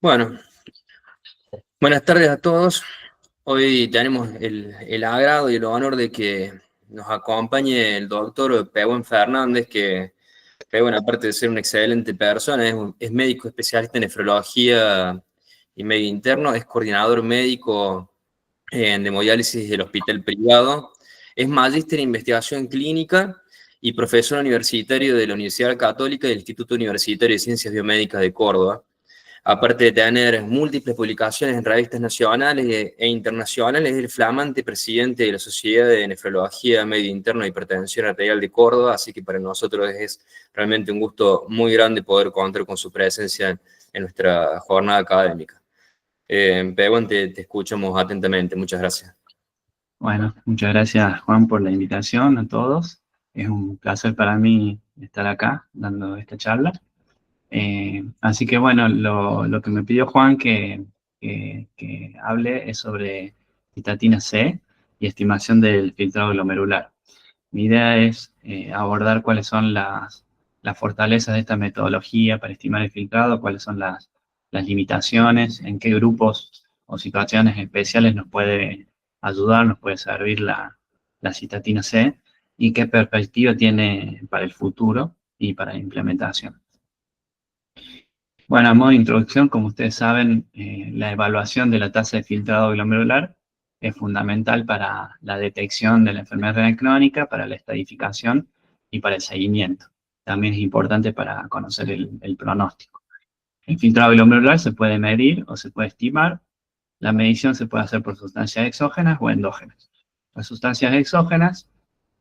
Bueno, buenas tardes a todos. Hoy tenemos el agrado y el honor de que nos acompañe el doctor Pehuen Fernández, que Pehuen, aparte de ser una excelente persona, es médico especialista en nefrología y medio interno, es coordinador médico en hemodiálisis del hospital privado, es magíster en investigación clínica y profesor universitario de la Universidad Católica y del Instituto Universitario de Ciencias Biomédicas de Córdoba. Aparte de tener múltiples publicaciones en revistas nacionales e internacionales, es el flamante presidente de la Sociedad de Nefrología Medio Interno y Hipertensión Arterial de Córdoba, así que para nosotros es realmente un gusto muy grande poder contar con su presencia en nuestra jornada académica. Pehuen, te escuchamos atentamente. Muchas gracias. Bueno, muchas gracias, Juan, por la invitación a todos. Es un placer para mí estar acá dando esta charla. Así que bueno, lo que me pidió Juan que hable es sobre cistatina C y estimación del filtrado glomerular. Mi idea es abordar cuáles son las fortalezas de esta metodología para estimar el filtrado, cuáles son las limitaciones, en qué grupos o situaciones especiales nos puede ayudar, nos puede servir la cistatina C y qué perspectiva tiene para el futuro y para la implementación. Bueno, a modo de introducción, como ustedes saben, la evaluación de la tasa de filtrado glomerular es fundamental para la detección de la enfermedad renal crónica, para la estadificación y para el seguimiento. También es importante para conocer el pronóstico. El filtrado glomerular se puede medir o se puede estimar. La medición se puede hacer por sustancias exógenas o endógenas. Las sustancias exógenas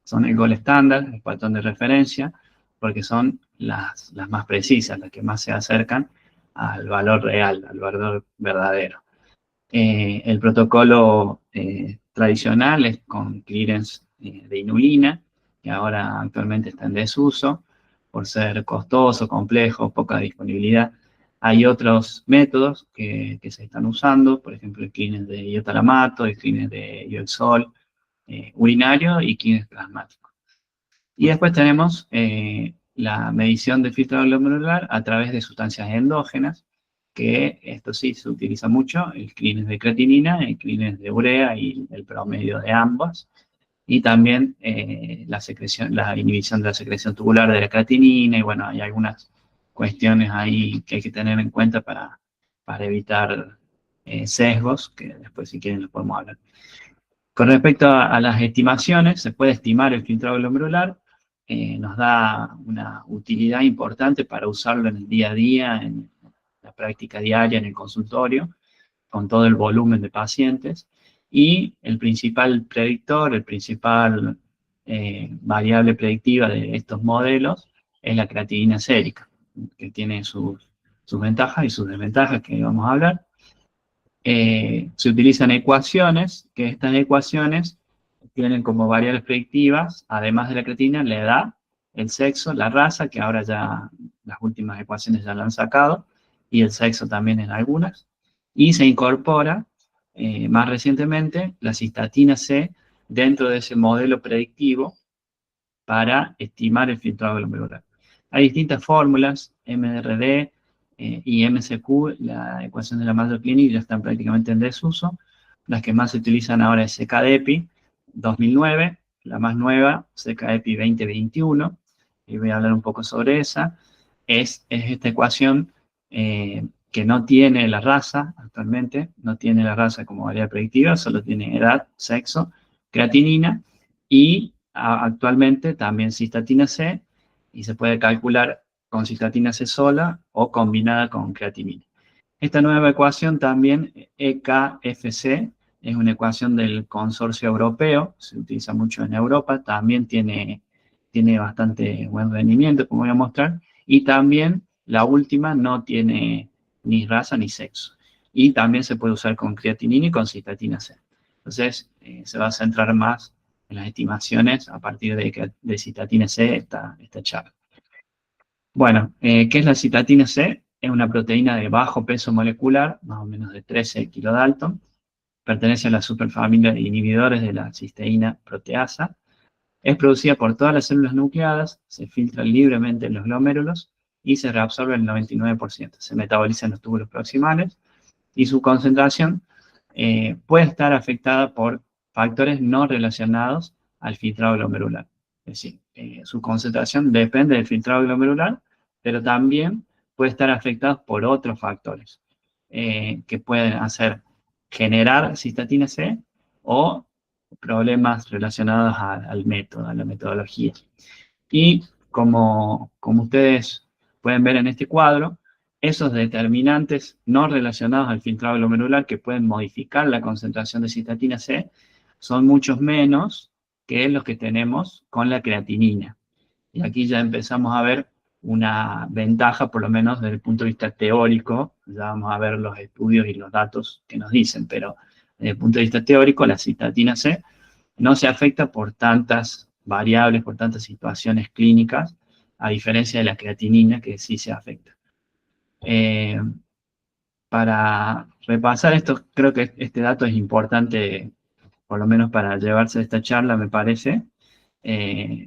son el gold estándar, el patrón de referencia, porque son las más precisas, las que más se acercan al valor real, al valor verdadero. El protocolo tradicional es con clearance de inulina, que ahora actualmente está en desuso, por ser costoso, complejo, poca disponibilidad. Hay otros métodos que se están usando, por ejemplo, el clearance de iotalamato, el clearance de ioxol urinario y clearance plasmático. Y después tenemos la medición del filtrado glomerular a través de sustancias endógenas, que esto sí se utiliza mucho, el clearance de creatinina, el clearance de urea y el promedio de ambas, y también la inhibición de la secreción tubular de la creatinina, y bueno, hay algunas cuestiones ahí que hay que tener en cuenta para evitar sesgos, que después si quieren los podemos hablar. Con respecto a las estimaciones, se puede estimar el filtrado glomerular, nos da una utilidad importante para usarlo en el día a día, en la práctica diaria, en el consultorio, con todo el volumen de pacientes. Y el principal predictor, el principal variable predictiva de estos modelos es la creatinina sérica, que tiene sus ventajas y sus desventajas que vamos a hablar. Se utilizan ecuaciones, que estas ecuaciones tienen como variables predictivas, además de la creatinina, la edad, el sexo, la raza, que ahora ya las últimas ecuaciones ya lo han sacado, y el sexo también en algunas, y se incorpora más recientemente la cistatina C dentro de ese modelo predictivo para estimar el filtrado glomerular. Hay distintas fórmulas, MDRD y MCQ, la ecuación de la Mayo Clinic, ya están prácticamente en desuso. Las que más se utilizan ahora es CKDEPI 2009, la más nueva, CKDEPI 2021, y voy a hablar un poco sobre esa. Es esta ecuación que no tiene la raza actualmente, no tiene la raza como variable predictiva, solo tiene edad, sexo, creatinina y actualmente también cistatina C, y se puede calcular con cistatina C sola o combinada con creatinina. Esta nueva ecuación también, EKFC, es una ecuación del consorcio europeo, se utiliza mucho en Europa, también tiene bastante buen rendimiento, como voy a mostrar, y también la última no tiene ni raza ni sexo. Y también se puede usar con creatinina y con cistatina C. Entonces, se va a centrar más en las estimaciones a partir de cistatina C esta charla. Bueno, ¿qué es la cistatina C? Es una proteína de bajo peso molecular, más o menos de 13 kilodalton. Pertenece a la superfamilia de inhibidores de la cisteína proteasa. Es producida por todas las células nucleadas, se filtra libremente en los glomérulos y se reabsorbe el 99%. Se metaboliza en los túbulos proximales y su concentración puede estar afectada por factores no relacionados al filtrado glomerular. Es decir, su concentración depende del filtrado glomerular, pero también puede estar afectada por otros factores que pueden hacer generar cistatina C o problemas relacionados al método, a la metodología. Y como ustedes pueden ver en este cuadro, esos determinantes no relacionados al filtrado glomerular que pueden modificar la concentración de cistatina C son muchos menos que los que tenemos con la creatinina. Y aquí ya empezamos a ver una ventaja, por lo menos desde el punto de vista teórico, ya vamos a ver los estudios y los datos que nos dicen, pero desde el punto de vista teórico, la cistatina C no se afecta por tantas variables, por tantas situaciones clínicas, a diferencia de la creatinina, que sí se afecta. Para repasar esto, creo que este dato es importante, por lo menos para llevarse esta charla, me parece.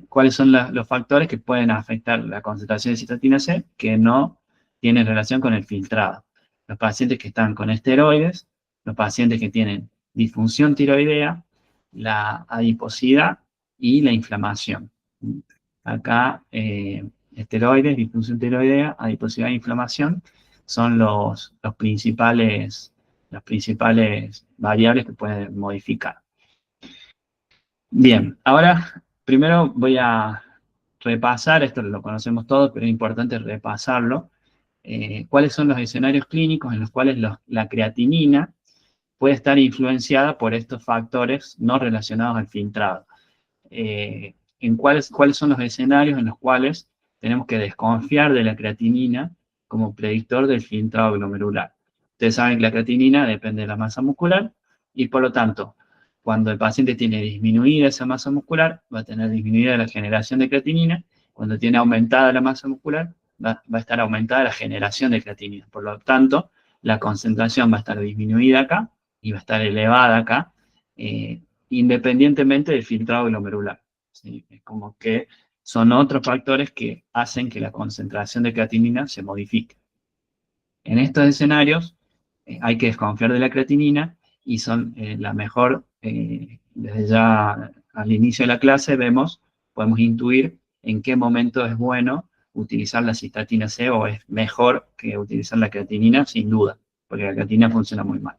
¿Cuáles son los factores que pueden afectar la concentración de cistatina C que no tienen relación con el filtrado? Los pacientes que están con esteroides, los pacientes que tienen disfunción tiroidea, la adiposidad y la inflamación. Acá, esteroides, disfunción tiroidea, adiposidad e inflamación son las principales variables que pueden modificar. Bien, ahora primero voy a repasar, esto lo conocemos todos, pero es importante repasarlo, cuáles son los escenarios clínicos en los cuales la creatinina puede estar influenciada por estos factores no relacionados al filtrado. ¿Cuáles son los escenarios en los cuales tenemos que desconfiar de la creatinina como predictor del filtrado glomerular? Ustedes saben que la creatinina depende de la masa muscular y por lo tanto, cuando el paciente tiene disminuida esa masa muscular, va a tener disminuida la generación de creatinina. Cuando tiene aumentada la masa muscular, va a estar aumentada la generación de creatinina. Por lo tanto, la concentración va a estar disminuida acá y va a estar elevada acá, independientemente del filtrado glomerular. ¿Sí? Es como que son otros factores que hacen que la concentración de creatinina se modifique. En estos escenarios hay que desconfiar de la creatinina y son la mejor, desde ya al inicio de la clase podemos intuir en qué momento es bueno utilizar la cistatina C o es mejor que utilizar la creatinina, sin duda, porque la creatinina funciona muy mal.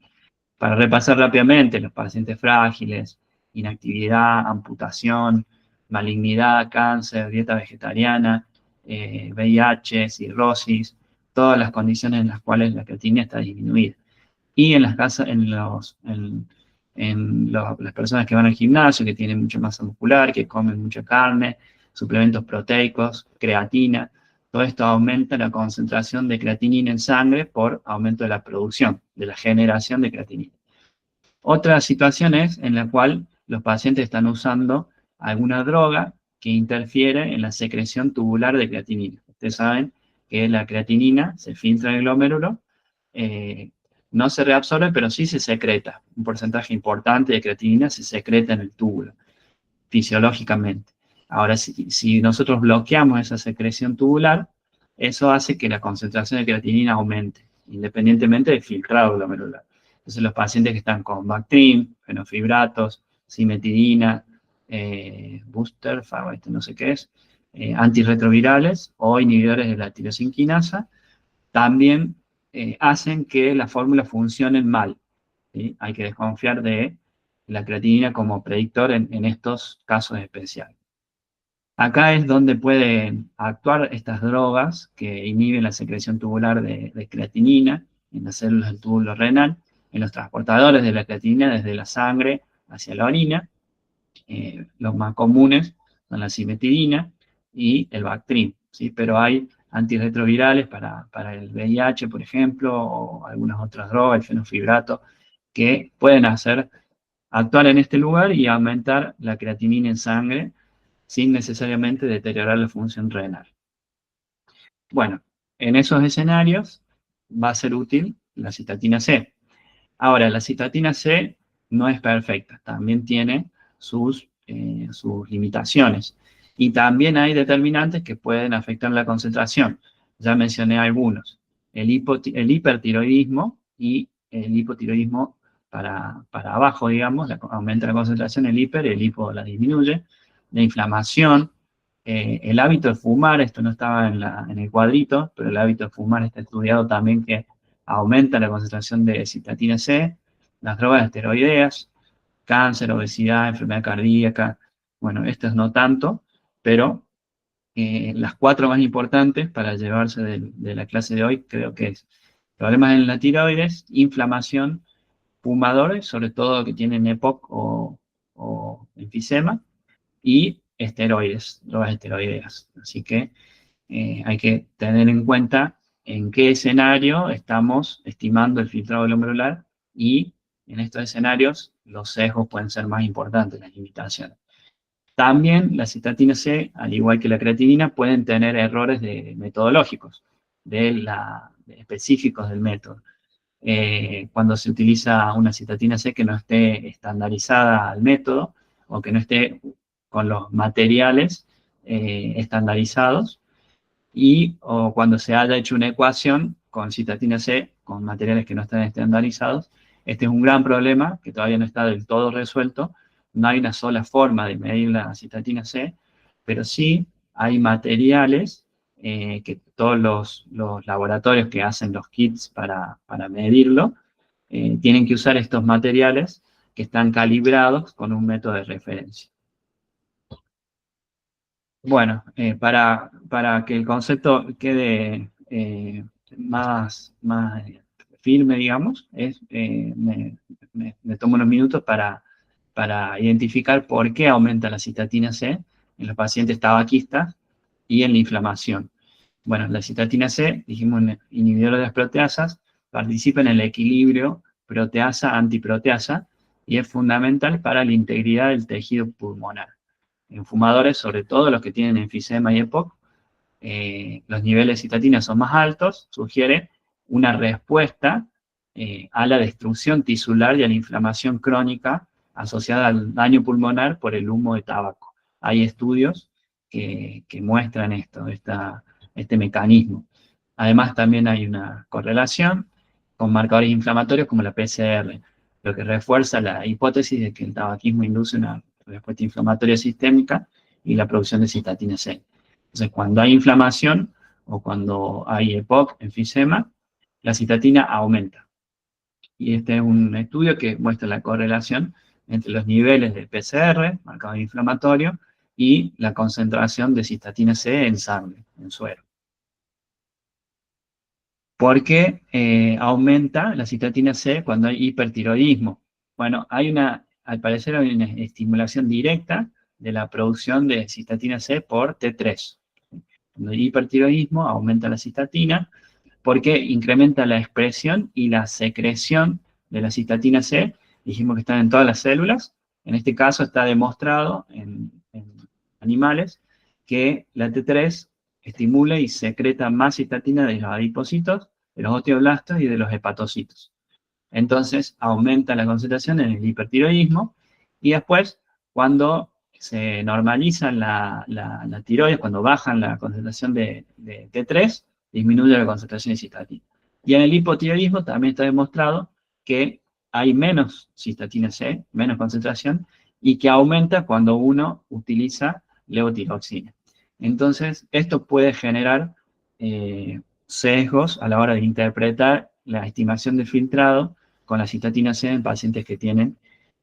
Para repasar rápidamente, los pacientes frágiles, inactividad, amputación, malignidad, cáncer, dieta vegetariana, VIH, cirrosis, todas las condiciones en las cuales la creatinina está disminuida. Y en las las personas que van al gimnasio, que tienen mucha masa muscular, que comen mucha carne, suplementos proteicos, creatina, todo esto aumenta la concentración de creatinina en sangre por aumento de la producción, de la generación de creatinina. Otra situación es en la cual los pacientes están usando alguna droga que interfiere en la secreción tubular de creatinina. Ustedes saben que la creatinina se filtra en el glomérulo, no se reabsorbe, pero sí se secreta. Un porcentaje importante de creatinina se secreta en el túbulo, fisiológicamente. Ahora, si nosotros bloqueamos esa secreción tubular, eso hace que la concentración de creatinina aumente, independientemente del filtrado glomerular. Entonces, los pacientes que están con Bactrim, fenofibratos, cimetidina, booster, no sé qué es, antirretrovirales o inhibidores de la tirosinquinasa, también hacen que las fórmulas funcionen mal. ¿Sí? Hay que desconfiar de la creatinina como predictor en estos casos especiales. Acá es donde pueden actuar estas drogas que inhiben la secreción tubular de creatinina en las células del túbulo renal, en los transportadores de la creatinina desde la sangre hacia la orina. Los más comunes son la cimetidina y el Bactrim, ¿sí? Pero hay antirretrovirales para el VIH, por ejemplo, o algunas otras drogas, el fenofibrato, que pueden actuar en este lugar y aumentar la creatinina en sangre sin necesariamente deteriorar la función renal. Bueno, en esos escenarios va a ser útil la cistatina C. Ahora, la cistatina C no es perfecta, también tiene sus limitaciones. Y también hay determinantes que pueden afectar la concentración. Ya mencioné algunos. El hipertiroidismo y el hipotiroidismo para abajo, digamos, aumenta la concentración, el hiper, el hipo la disminuye. La inflamación, el hábito de fumar, esto no estaba en el cuadrito, pero el hábito de fumar está estudiado también que aumenta la concentración de cistatina C, las drogas esteroideas, cáncer, obesidad, enfermedad cardíaca, bueno, estas no tanto, pero las cuatro más importantes para llevarse de la clase de hoy creo que es problemas en la tiroides, inflamación, fumadores, sobre todo que tienen EPOC o enfisema, y esteroides, drogas esteroideas. Así que hay que tener en cuenta en qué escenario estamos estimando el filtrado glomerular y en estos escenarios los sesgos pueden ser más importantes, las limitaciones. También la cistatina C, al igual que la creatinina, pueden tener errores metodológicos, específicos del método. Cuando se utiliza una cistatina C que no esté estandarizada al método o que no esté con los materiales estandarizados, o cuando se haya hecho una ecuación con cistatina C con materiales que no están estandarizados. Este es un gran problema que todavía no está del todo resuelto. No hay una sola forma de medir la cistatina C, pero sí hay materiales que todos los laboratorios que hacen los kits para medirlo tienen que usar estos materiales que están calibrados con un método de referencia. Bueno, para que el concepto quede más firme, digamos, me tomo unos minutos para identificar por qué aumenta la cistatina C en los pacientes tabaquistas y en la inflamación. Bueno, la cistatina C, dijimos, inhibidora de las proteasas, participa en el equilibrio proteasa-antiproteasa y es fundamental para la integridad del tejido pulmonar. En fumadores, sobre todo los que tienen enfisema y EPOC, los niveles de cistatina son más altos, sugiere una respuesta a la destrucción tisular y a la inflamación crónica asociada al daño pulmonar por el humo de tabaco. Hay estudios que muestran este mecanismo. Además, también hay una correlación con marcadores inflamatorios como la PCR, lo que refuerza la hipótesis de que el tabaquismo induce una respuesta inflamatoria sistémica y la producción de cistatina C. Entonces, cuando hay inflamación o cuando hay EPOC, enfisema, la cistatina aumenta. Y este es un estudio que muestra la correlación entre los niveles de PCR, marcador inflamatorio, y la concentración de cistatina C en sangre, en suero. ¿Por qué aumenta la cistatina C cuando hay hipertiroidismo? Bueno, al parecer hay una estimulación directa de la producción de cistatina C por T3. Cuando hay hipertiroidismo aumenta la cistatina porque incrementa la expresión y la secreción de la cistatina C. Dijimos que están en todas las células. En este caso está demostrado en animales que la T3 estimula y secreta más cistatina de los adipocitos, de los osteoblastos y de los hepatocitos. Entonces aumenta la concentración en el hipertiroidismo y después cuando se normaliza la tiroides, cuando bajan la concentración de T3, disminuye la concentración de cistatina. Y en el hipotiroidismo también está demostrado que hay menos cistatina C, menos concentración, y que aumenta cuando uno utiliza levotiroxina. Entonces, esto puede generar sesgos a la hora de interpretar la estimación del filtrado con la cistatina C en pacientes que tienen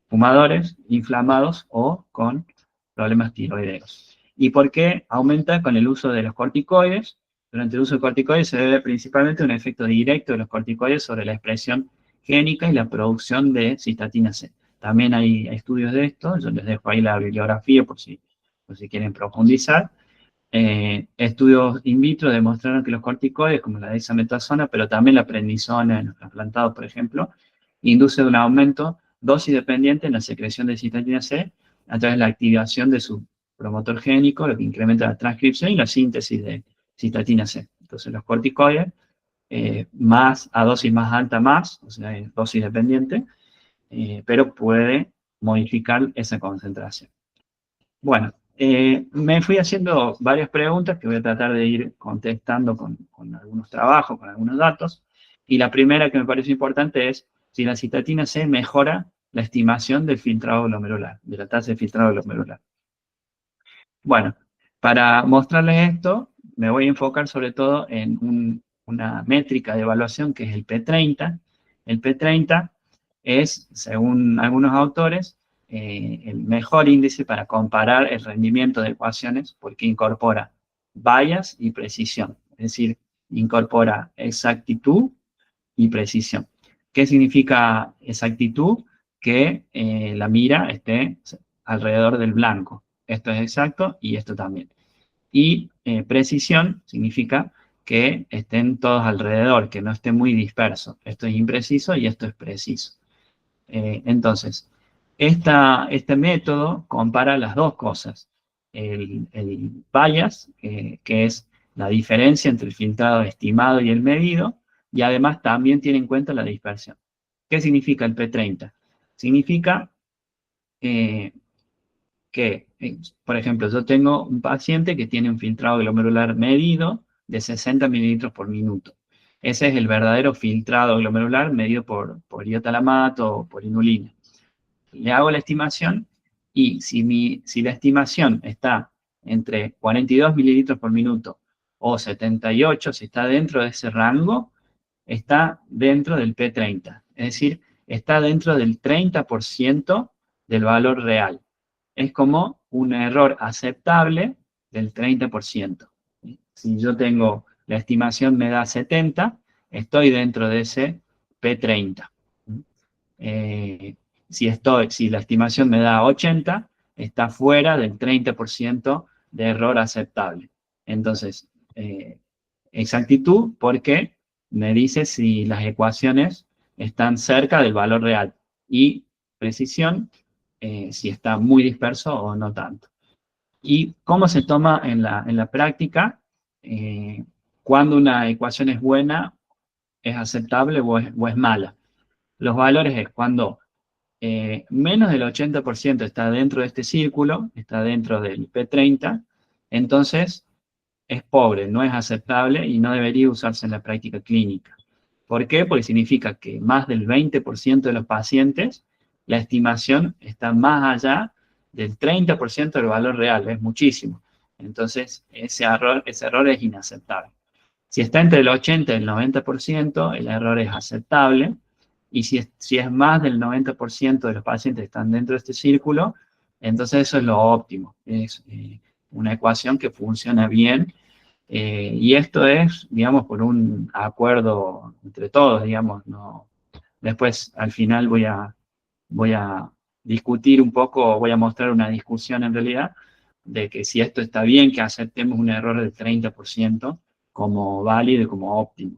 fumadores, inflamados o con problemas tiroideos. ¿Y por qué aumenta con el uso de los corticoides? Durante el uso de corticoides se debe principalmente a un efecto directo de los corticoides sobre la expresión génica y la producción de cistatina C. También hay estudios de esto, yo les dejo ahí la bibliografía por si quieren profundizar. Estudios in vitro demostraron que los corticoides, como la dexametasona, pero también la prednisona en los trasplantados, por ejemplo, induce un aumento dosis dependiente en la secreción de cistatina C a través de la activación de su promotor génico, lo que incrementa la transcripción y la síntesis de cistatina C. Entonces los corticoides, a dosis más alta más, o sea, es dosis dependiente, pero puede modificar esa concentración. Bueno, Me fui haciendo varias preguntas que voy a tratar de ir contestando con algunos trabajos, con algunos datos. Y la primera que me parece importante es si la cistatina C mejora la estimación del filtrado glomerular, de la tasa de filtrado glomerular. Bueno, para mostrarles esto, me voy a enfocar sobre todo en una métrica de evaluación que es el P30. El P30 es, según algunos autores, el mejor índice para comparar el rendimiento de ecuaciones porque incorpora bias y precisión, es decir, incorpora exactitud y precisión. ¿Qué significa exactitud? Que la mira esté alrededor del blanco. Esto es exacto y esto también. Y precisión significa que estén todos alrededor, que no esté muy disperso. Esto es impreciso y esto es preciso. Entonces, este método compara las dos cosas. El bias, que es la diferencia entre el filtrado estimado y el medido, y además también tiene en cuenta la dispersión. ¿Qué significa el P30? Significa que, por ejemplo, yo tengo un paciente que tiene un filtrado glomerular medido de 60 mililitros por minuto. Ese es el verdadero filtrado glomerular medido por iotalamato o por inulina. Le hago la estimación y si la estimación está entre 42 mililitros por minuto o 78, si está dentro de ese rango, está dentro del P30. Es decir, está dentro del 30% del valor real. Es como un error aceptable del 30%. Si yo tengo, la estimación me da 70, estoy dentro de ese P30. Si la estimación me da 80, está fuera del 30% de error aceptable. Entonces, exactitud porque me dice si las ecuaciones están cerca del valor real. Y precisión, si está muy disperso o no tanto. ¿Y cómo se toma en la práctica? Cuando una ecuación es buena, es aceptable o es mala. Los valores es cuando menos del 80% está dentro de este círculo, está dentro del P30, entonces es pobre, no es aceptable y no debería usarse en la práctica clínica. ¿Por qué? Porque significa que más del 20% de los pacientes, la estimación está más allá del 30% del valor real, es muchísimo. Entonces, ese error es inaceptable. Si está entre el 80 y el 90%, el error es aceptable. Y si es más del 90% de los pacientes que están dentro de este círculo, entonces eso es lo óptimo. Es una ecuación que funciona bien. Y esto es, digamos, por un acuerdo entre todos, digamos. No. Después, al final, voy a discutir un poco, voy a mostrar una discusión en realidad, de que si esto está bien, que aceptemos un error del 30% como válido y como óptimo.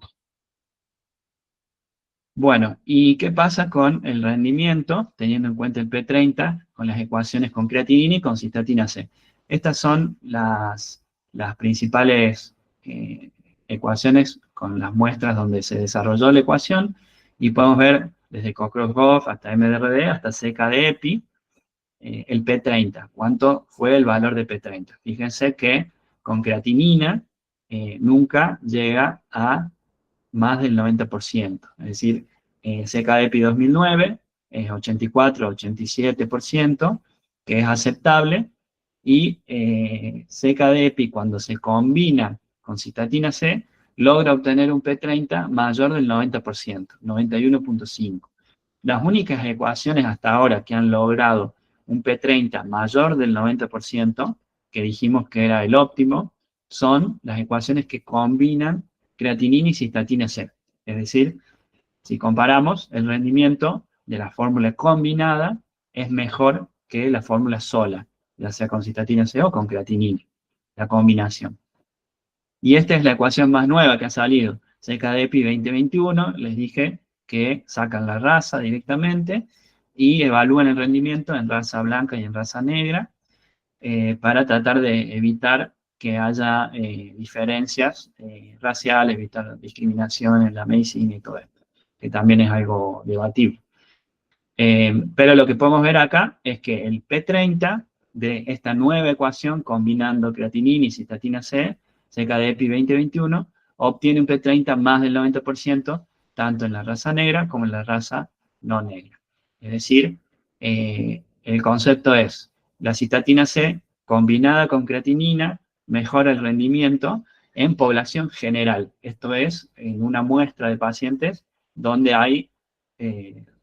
Bueno, ¿y qué pasa con el rendimiento, teniendo en cuenta el P30, con las ecuaciones con creatinina y con cistatina C? Estas son las principales ecuaciones con las muestras donde se desarrolló la ecuación, y podemos ver desde Cockcroft hasta MDRD, hasta CK de EPI, el P30. ¿Cuánto fue el valor de P30? Fíjense que con creatinina nunca llega a más del 90%. Es decir, CKDEPI 2009 es 84-87%, que es aceptable, y CKDEPI cuando se combina con cistatina C, logra obtener un P30 mayor del 90%, 91.5. Las únicas ecuaciones hasta ahora que han logrado un P30 mayor del 90%, que dijimos que era el óptimo, son las ecuaciones que combinan creatinina y cistatina C. Es decir, si comparamos, el rendimiento de la fórmula combinada es mejor que la fórmula sola, ya sea con cistatina C o con creatinina, la combinación. Y esta es la ecuación más nueva que ha salido, CKDEPI 2021, les dije que sacan la raza directamente y evalúan el rendimiento en raza blanca y en raza negra para tratar de evitar que haya diferencias raciales, evitar discriminación en la medicina y todo esto, que también es algo debatible. Pero lo que podemos ver acá es que el P30 de esta nueva ecuación combinando creatinina y cistatina C, CKD-EPI 2021, obtiene un P30 más del 90%, tanto en la raza negra como en la raza no negra. Es decir, el concepto es, la cistatina C combinada con creatinina mejora el rendimiento en población general. Esto es, en una muestra de pacientes donde hay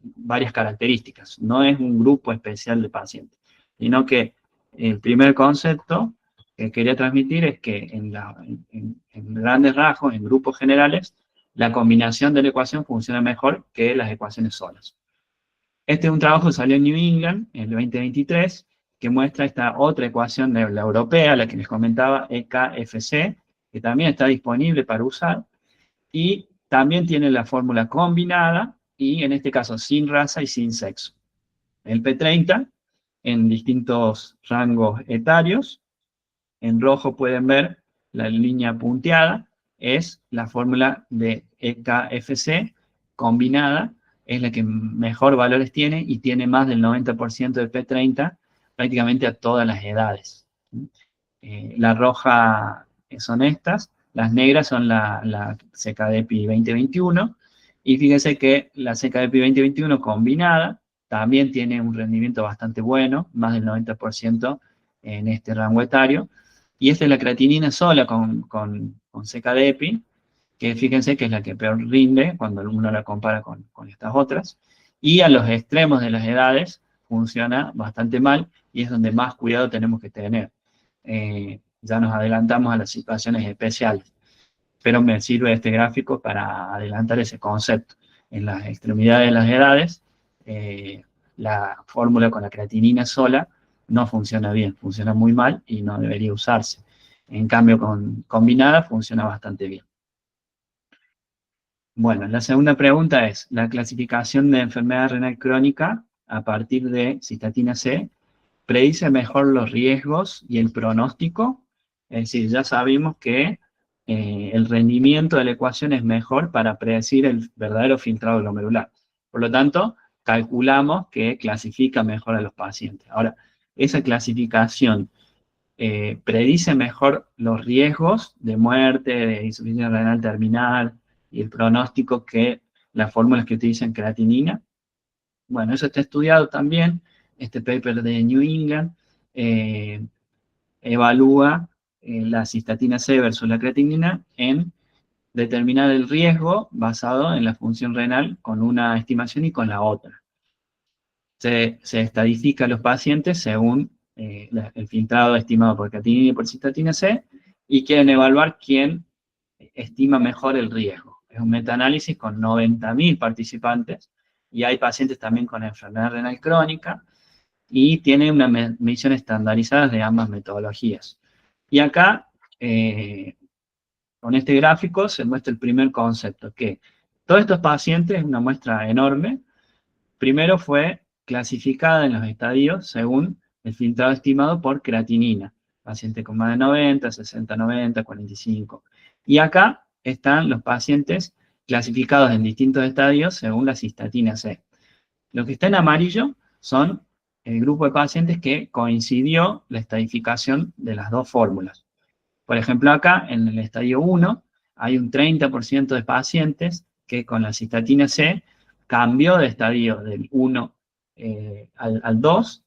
varias características. No es un grupo especial de pacientes, sino que el primer concepto que quería transmitir es que en grandes rasgos, en grupos generales, la combinación de la ecuación funciona mejor que las ecuaciones solas. Este es un trabajo que salió en New England en el 2023, que muestra esta otra ecuación de la europea, la que les comentaba, EKFC, que también está disponible para usar, y también tiene la fórmula combinada, y en este caso sin raza y sin sexo. El P30 en distintos rangos etarios. En rojo pueden ver la línea punteada, es la fórmula de EKFC combinada, es la que mejor valores tiene y tiene más del 90% de P30 prácticamente a todas las edades. La roja son estas, las negras son la CKD-EPI 2021, y fíjense que la CKD-EPI 2021 combinada también tiene un rendimiento bastante bueno, más del 90% en este rango etario, y esta es la creatinina sola con CKD-EPI, que fíjense que es la que peor rinde cuando uno la compara con estas otras, y a los extremos de las edades funciona bastante mal, y es donde más cuidado tenemos que tener. Ya nos adelantamos a las situaciones especiales, pero me sirve este gráfico para adelantar ese concepto. En las extremidades de las edades, la fórmula con la creatinina sola no funciona bien, funciona muy mal y no debería usarse. En cambio, con combinada funciona bastante bien. Bueno, la segunda pregunta es, ¿la clasificación de enfermedad renal crónica a partir de cistatina C predice mejor los riesgos y el pronóstico? Es decir, ya sabemos que el rendimiento de la ecuación es mejor para predecir el verdadero filtrado glomerular. Por lo tanto, calculamos que clasifica mejor a los pacientes. Ahora, esa clasificación predice mejor los riesgos de muerte, de insuficiencia renal terminal y el pronóstico que las fórmulas que utilizan creatinina. Bueno, eso está estudiado también. Este paper de New England evalúa la cistatina C versus la creatinina en determinar el riesgo basado en la función renal con una estimación y con la otra. Se estadifica a los pacientes según el filtrado estimado por creatinina y por cistatina C, y quieren evaluar quién estima mejor el riesgo. Es un metaanálisis con 90.000 participantes, y hay pacientes también con enfermedad renal crónica, y tiene una medición estandarizada de ambas metodologías. Y acá, con este gráfico, se muestra el primer concepto, que todos estos pacientes, una muestra enorme, primero fue clasificada en los estadios según el filtrado estimado por creatinina, paciente con más de 90, 60, 90, 45. Y acá están los pacientes clasificados en distintos estadios según la cistatina C. Lo que está en amarillo son el grupo de pacientes que coincidió la estadificación de las dos fórmulas. Por ejemplo, acá en el estadio 1 hay un 30% de pacientes que con la cistatina C cambió de estadio del 1 al 2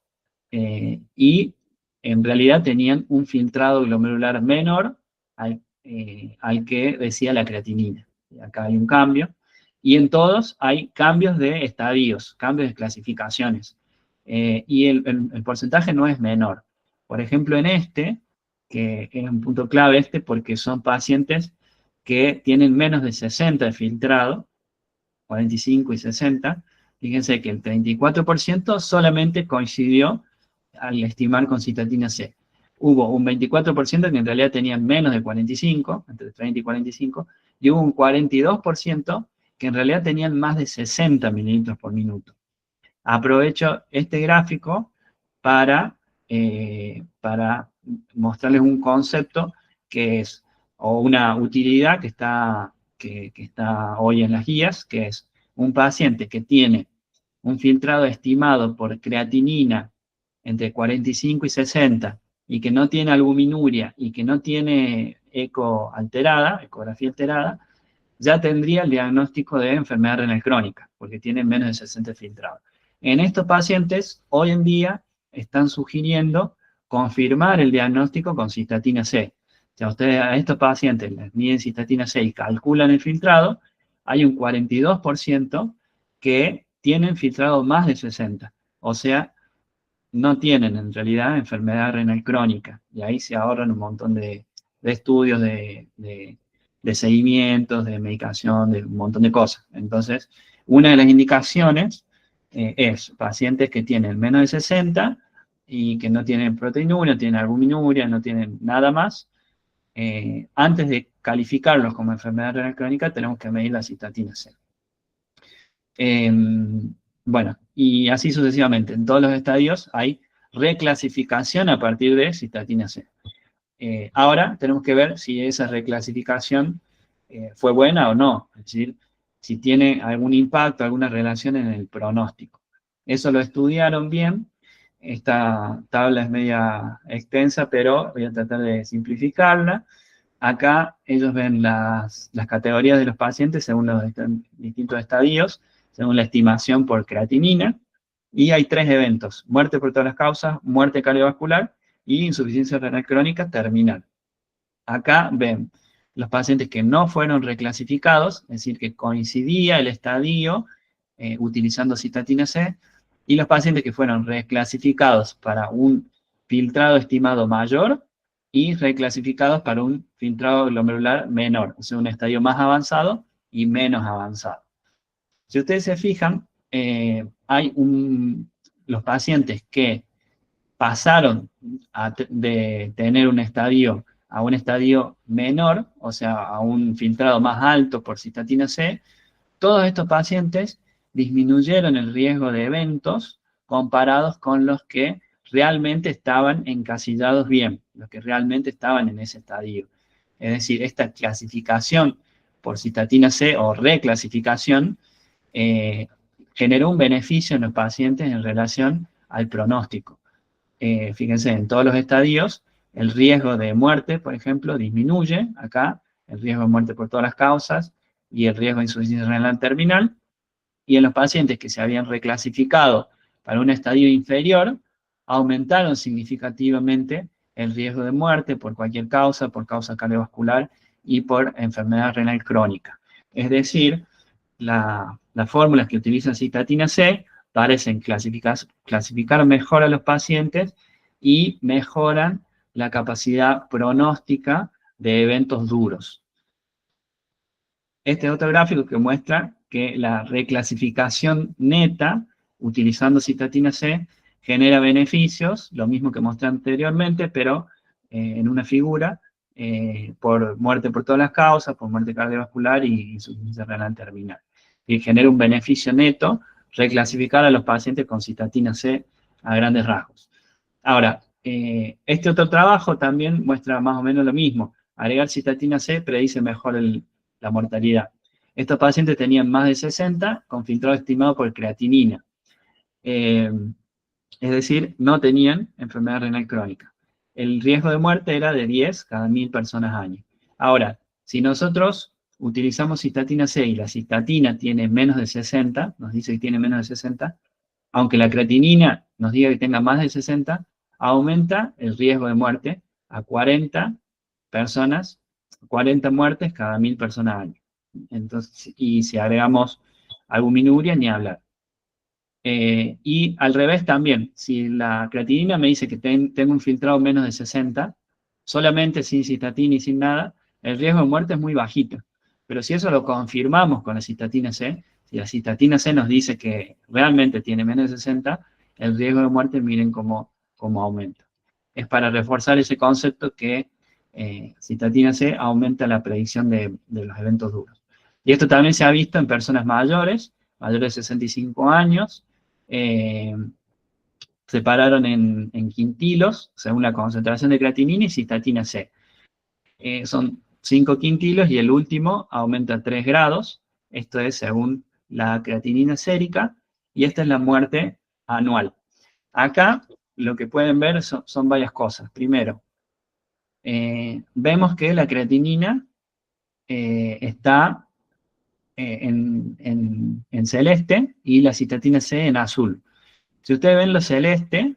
y en realidad tenían un filtrado glomerular menor al que decía la creatinina. Y acá hay un cambio. Y en todos hay cambios de estadios, cambios de clasificaciones. Y el porcentaje no es menor. Por ejemplo, en este, que es un punto clave este, porque son pacientes que tienen menos de 60 de filtrado, 45 y 60, fíjense que el 34% solamente coincidió al estimar con cistatina C. Hubo un 24% que en realidad tenían menos de 45, entre 30 y 45, y hubo un 42% que en realidad tenían más de 60 mililitros por minuto. Aprovecho este gráfico para mostrarles un concepto que es, o una utilidad que está hoy en las guías, que es un paciente que tiene un filtrado estimado por creatinina entre 45 y 60, y que no tiene albuminuria y que no tiene ecografía alterada, ya tendría el diagnóstico de enfermedad renal crónica, porque tiene menos de 60 filtrados. En estos pacientes, hoy en día, están sugiriendo confirmar el diagnóstico con cistatina C. O sea, ustedes a estos pacientes les miden cistatina C y calculan el filtrado, hay un 42% que tienen filtrado más de 60. O sea, no tienen en realidad enfermedad renal crónica. Y ahí se ahorran un montón de estudios, de seguimientos, de medicación, de un montón de cosas. Entonces, una de las indicaciones es pacientes que tienen menos de 60 y que no tienen proteinuria, no tienen albuminuria, no tienen nada más. Antes de calificarlos como enfermedad renal crónica, tenemos que medir la cistatina C. Bueno, y así sucesivamente. En todos los estadios hay reclasificación a partir de cistatina C. Ahora tenemos que ver si esa reclasificación fue buena o no, es decir, si tiene algún impacto, alguna relación en el pronóstico. Eso lo estudiaron bien. Esta tabla es media extensa, pero voy a tratar de simplificarla. Acá ellos ven las categorías de los pacientes según los distintos estadios, según la estimación por creatinina, y hay 3 eventos: muerte por todas las causas, muerte cardiovascular y insuficiencia renal crónica terminal. Acá ven los pacientes que no fueron reclasificados, es decir, que coincidía el estadio utilizando cistatina C, y los pacientes que fueron reclasificados para un filtrado estimado mayor y reclasificados para un filtrado glomerular menor, o sea, un estadio más avanzado y menos avanzado. Si ustedes se fijan, los pacientes que pasaron de tener un estadio a un estadio menor, o sea, a un filtrado más alto por cistatina C, todos estos pacientes disminuyeron el riesgo de eventos comparados con los que realmente estaban encasillados bien, los que realmente estaban en ese estadio. Es decir, esta clasificación por cistatina C o reclasificación generó un beneficio en los pacientes en relación al pronóstico. Fíjense, en todos los estadios, el riesgo de muerte, por ejemplo, disminuye acá, el riesgo de muerte por todas las causas y el riesgo de insuficiencia renal terminal, y en los pacientes que se habían reclasificado para un estadio inferior, aumentaron significativamente el riesgo de muerte por cualquier causa, por causa cardiovascular y por enfermedad renal crónica. Es decir, las fórmulas que utilizan cistatina C parecen clasificar mejor a los pacientes y mejoran la capacidad pronóstica de eventos duros. Este es otro gráfico que muestra que la reclasificación neta, utilizando cistatina C, genera beneficios, lo mismo que mostré anteriormente, pero en una figura, por muerte por todas las causas, por muerte cardiovascular y insuficiencia renal terminal. Y genera un beneficio neto reclasificar a los pacientes con cistatina C a grandes rasgos. Ahora, este otro trabajo también muestra más o menos lo mismo. Agregar cistatina C predice mejor la mortalidad. Estos pacientes tenían más de 60 con filtrado estimado por creatinina. Es decir, no tenían enfermedad renal crónica. El riesgo de muerte era de 10 cada 1000 personas año. Ahora, si nosotros utilizamos cistatina C y la cistatina tiene menos de 60, nos dice que tiene menos de 60, aunque la creatinina nos diga que tenga más de 60, aumenta el riesgo de muerte a 40 personas, 40 muertes cada 1000 personas año. Entonces, y si agregamos albuminuria, ni hablar. Y al revés también, si la creatinina me dice que tengo un filtrado menos de 60, solamente sin cistatina y sin nada, el riesgo de muerte es muy bajito. Pero si eso lo confirmamos con la cistatina C, si la cistatina C nos dice que realmente tiene menos de 60, el riesgo de muerte, miren cómo aumenta. Es para reforzar ese concepto que cistatina C aumenta la predicción de los eventos duros. Y esto también se ha visto en personas mayores de 65 años, separaron en quintilos, según la concentración de creatinina y cistatina C. Son 5 quintilos y el último aumenta 3 grados, esto es según la creatinina sérica, y esta es la muerte anual. Acá lo que pueden ver son varias cosas. Primero, vemos que la creatinina está en celeste y la cistatina C en azul. Si ustedes ven lo celeste,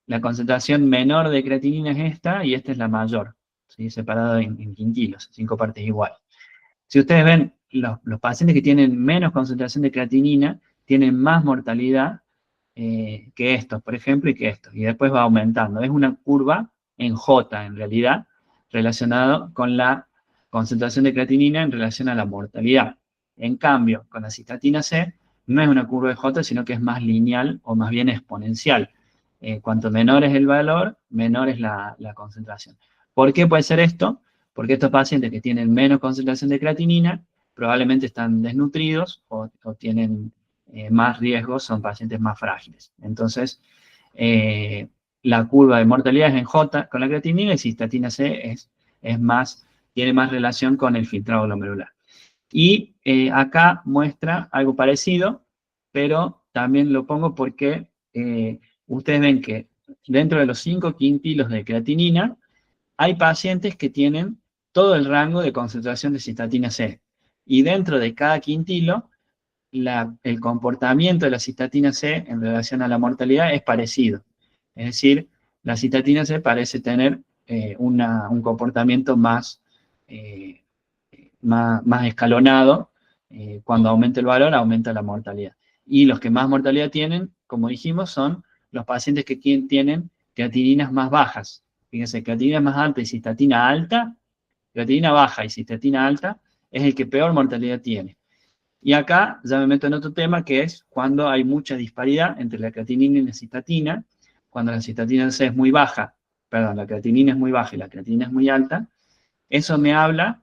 la concentración menor de creatinina es esta y esta es la mayor, ¿sí? Separada en quintilos, 5 partes iguales. Si ustedes ven, los pacientes que tienen menos concentración de creatinina tienen más mortalidad que estos, por ejemplo, y que estos. Y después va aumentando. Es una curva en J, en realidad, relacionado con la concentración de creatinina en relación a la mortalidad. En cambio, con la cistatina C, no es una curva de J, sino que es más lineal o más bien exponencial. Cuanto menor es el valor, menor es la concentración. ¿Por qué puede ser esto? Porque estos pacientes que tienen menos concentración de creatinina probablemente están desnutridos o tienen más riesgos, son pacientes más frágiles. Entonces, la curva de mortalidad es en J con la creatinina y cistatina C tiene más relación con el filtrado glomerular. Y acá muestra algo parecido, pero también lo pongo porque ustedes ven que dentro de los 5 quintilos de creatinina, hay pacientes que tienen todo el rango de concentración de cistatina C. Y dentro de cada quintilo, el comportamiento de la cistatina C en relación a la mortalidad es parecido. Es decir, la cistatina C parece tener un comportamiento eh, más escalonado. Cuando aumenta el valor, aumenta la mortalidad. Y los que más mortalidad tienen, como dijimos, son los pacientes que tienen creatininas más bajas. Fíjense, creatinina más alta y cistatina alta, creatinina baja y cistatina alta, es el que peor mortalidad tiene. Y acá ya me meto en otro tema, que es cuando hay mucha disparidad entre la creatinina y la cistatina. Cuando la cistatina C es muy baja, perdón, la creatinina es muy baja y la creatinina es muy alta, eso me habla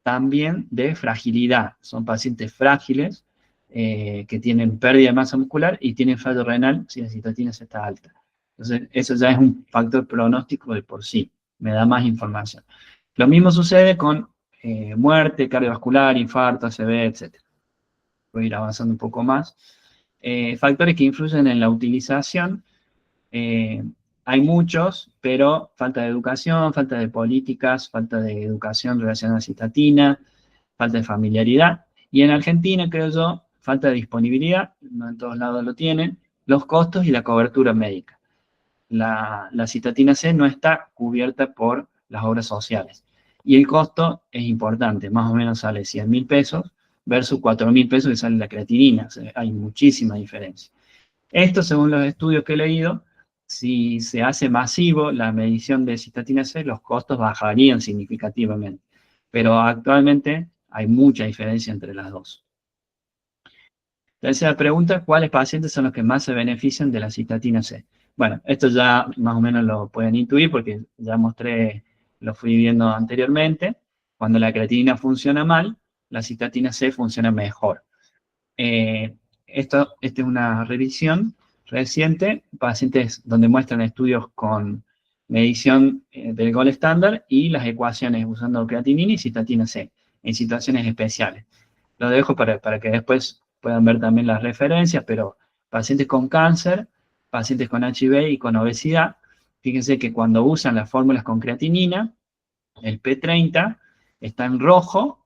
también de fragilidad. Son pacientes frágiles que tienen pérdida de masa muscular y tienen fallo renal si la cistatina C está alta. Entonces, eso ya es un factor pronóstico de por sí, me da más información. Lo mismo sucede con muerte cardiovascular, infarto, ACV, etc. Voy a ir avanzando un poco más. Factores que influyen en la utilización. eh, Hay muchos, pero falta de educación, falta de políticas, falta de educación relacionada a cistatina, falta de familiaridad. Y en Argentina, creo yo, falta de disponibilidad, no en todos lados lo tienen, los costos y la cobertura médica. La cistatina C no está cubierta por las obras sociales. Y el costo es importante, más o menos sale 100.000 pesos versus 4.000 pesos que sale la creatinina. O sea, hay muchísima diferencia. Esto, según los estudios que he leído, si se hace masivo la medición de cistatina C, los costos bajarían significativamente. Pero actualmente hay mucha diferencia entre las dos. Tercera pregunta, ¿cuáles pacientes son los que más se benefician de la cistatina C? Bueno, esto ya más o menos lo pueden intuir porque ya mostré, lo fui viendo anteriormente. Cuando la creatinina funciona mal, la cistatina C funciona mejor. Esta es una revisión reciente, pacientes donde muestran estudios con medición del gol estándar y las ecuaciones usando creatinina y cistatina C en situaciones especiales. Lo dejo para que después puedan ver también las referencias, pero pacientes con cáncer, pacientes con HIV y con obesidad, fíjense que cuando usan las fórmulas con creatinina, el P30 está en rojo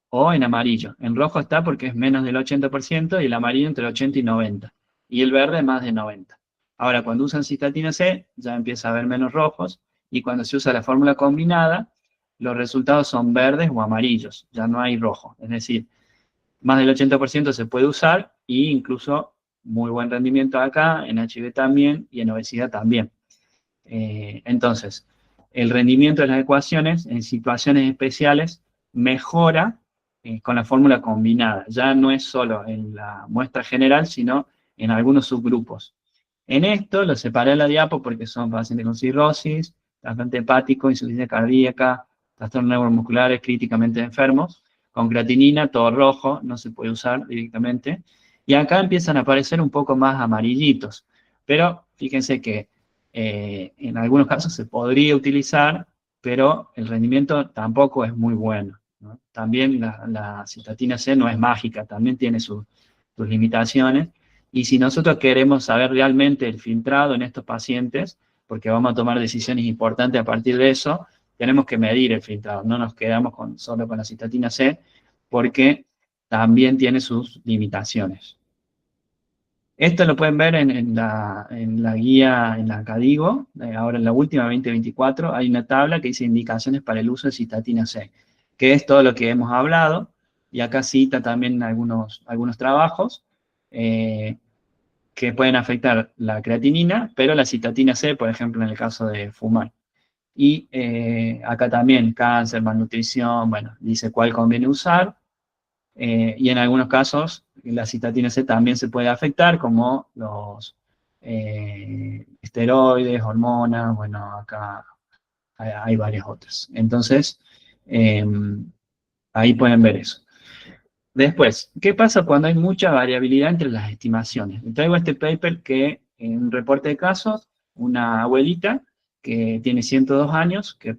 o en amarillo. En rojo está porque es menos del 80% y el amarillo entre 80 y 90. Y el verde más de 90. Ahora, cuando usan cistatina C, ya empieza a haber menos rojos. Y cuando se usa la fórmula combinada, los resultados son verdes o amarillos. Ya no hay rojo. Es decir, más del 80% se puede usar e incluso muy buen rendimiento acá, en HIV también y en obesidad también. Entonces, el rendimiento de las ecuaciones en situaciones especiales mejora con la fórmula combinada. Ya no es solo en la muestra general, sino en algunos subgrupos. En esto lo separé en la diapo porque son pacientes con cirrosis, trasplante hepático, insuficiencia cardíaca, trastornos neuromusculares críticamente enfermos. Con creatinina, todo rojo, no se puede usar directamente. Y acá empiezan a aparecer un poco más amarillitos. Pero fíjense que en algunos casos se podría utilizar, pero el rendimiento tampoco es muy bueno, ¿no? También la cistatina C no es mágica, también tiene sus limitaciones, Y si nosotros queremos saber realmente el filtrado en estos pacientes, porque vamos a tomar decisiones importantes a partir de eso, tenemos que medir el filtrado. No nos quedamos solo con la cistatina C, porque también tiene sus limitaciones. Esto lo pueden ver en la guía, en la CADIGO, ahora en la última 2024, hay una tabla que dice indicaciones para el uso de cistatina C, que es todo lo que hemos hablado, y acá cita también algunos trabajos que pueden afectar la creatinina, pero la cistatina C, por ejemplo, en el caso de fumar. Y acá también cáncer, malnutrición, bueno, dice cuál conviene usar, y en algunos casos la cistatina C también se puede afectar, como los esteroides, hormonas, bueno, acá hay varias otras. Entonces, eh, ahí pueden ver eso. Después, ¿qué pasa cuando hay mucha variabilidad entre las estimaciones? Traigo este paper que, en un reporte de casos, una abuelita que tiene 102 años, que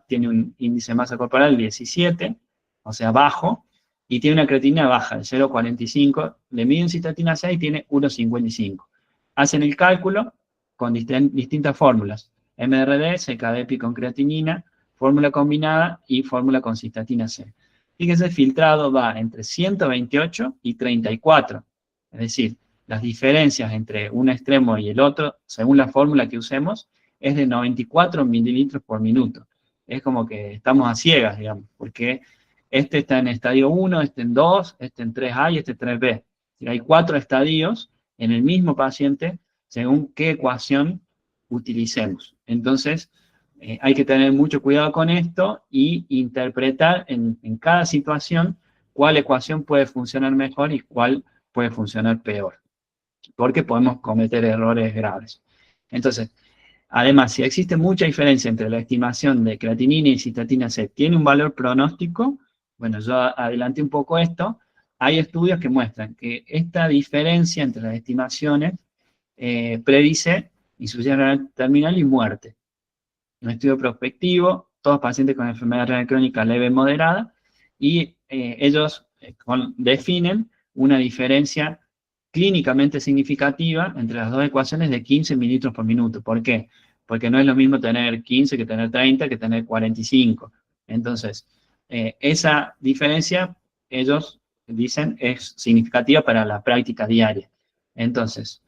tiene un índice de masa corporal de 17, o sea, bajo, y tiene una creatinina baja, de 0,45, le miden cistatina C y tiene 1,55. Hacen el cálculo con distintas fórmulas, MRD, CKD con creatinina, fórmula combinada y fórmula con cistatina C. Fíjense, el filtrado va entre 128 y 34. Es decir, las diferencias entre un extremo y el otro, según la fórmula que usemos, es de 94 mililitros por minuto. Es como que estamos a ciegas, digamos, porque este está en estadio 1, este en 2, este en 3A y este en 3B. Hay 4 estadios en el mismo paciente según qué ecuación utilicemos. Entonces, hay que tener mucho cuidado con esto y interpretar en cada situación cuál ecuación puede funcionar mejor y cuál puede funcionar peor, porque podemos cometer errores graves. Entonces, además, si existe mucha diferencia entre la estimación de creatinina y cistatina C, ¿tiene un valor pronóstico? Bueno, yo adelanté un poco esto. Hay estudios que muestran que esta diferencia entre las estimaciones predice insuficiencia renal terminal y muerte. Un estudio prospectivo, todos pacientes con enfermedad renal crónica leve moderada, y ellos definen una diferencia clínicamente significativa entre las dos ecuaciones de 15 mililitros por minuto. ¿Por qué? Porque no es lo mismo tener 15 que tener 30 que tener 45. Entonces, esa diferencia, ellos dicen, es significativa para la práctica diaria. Entonces,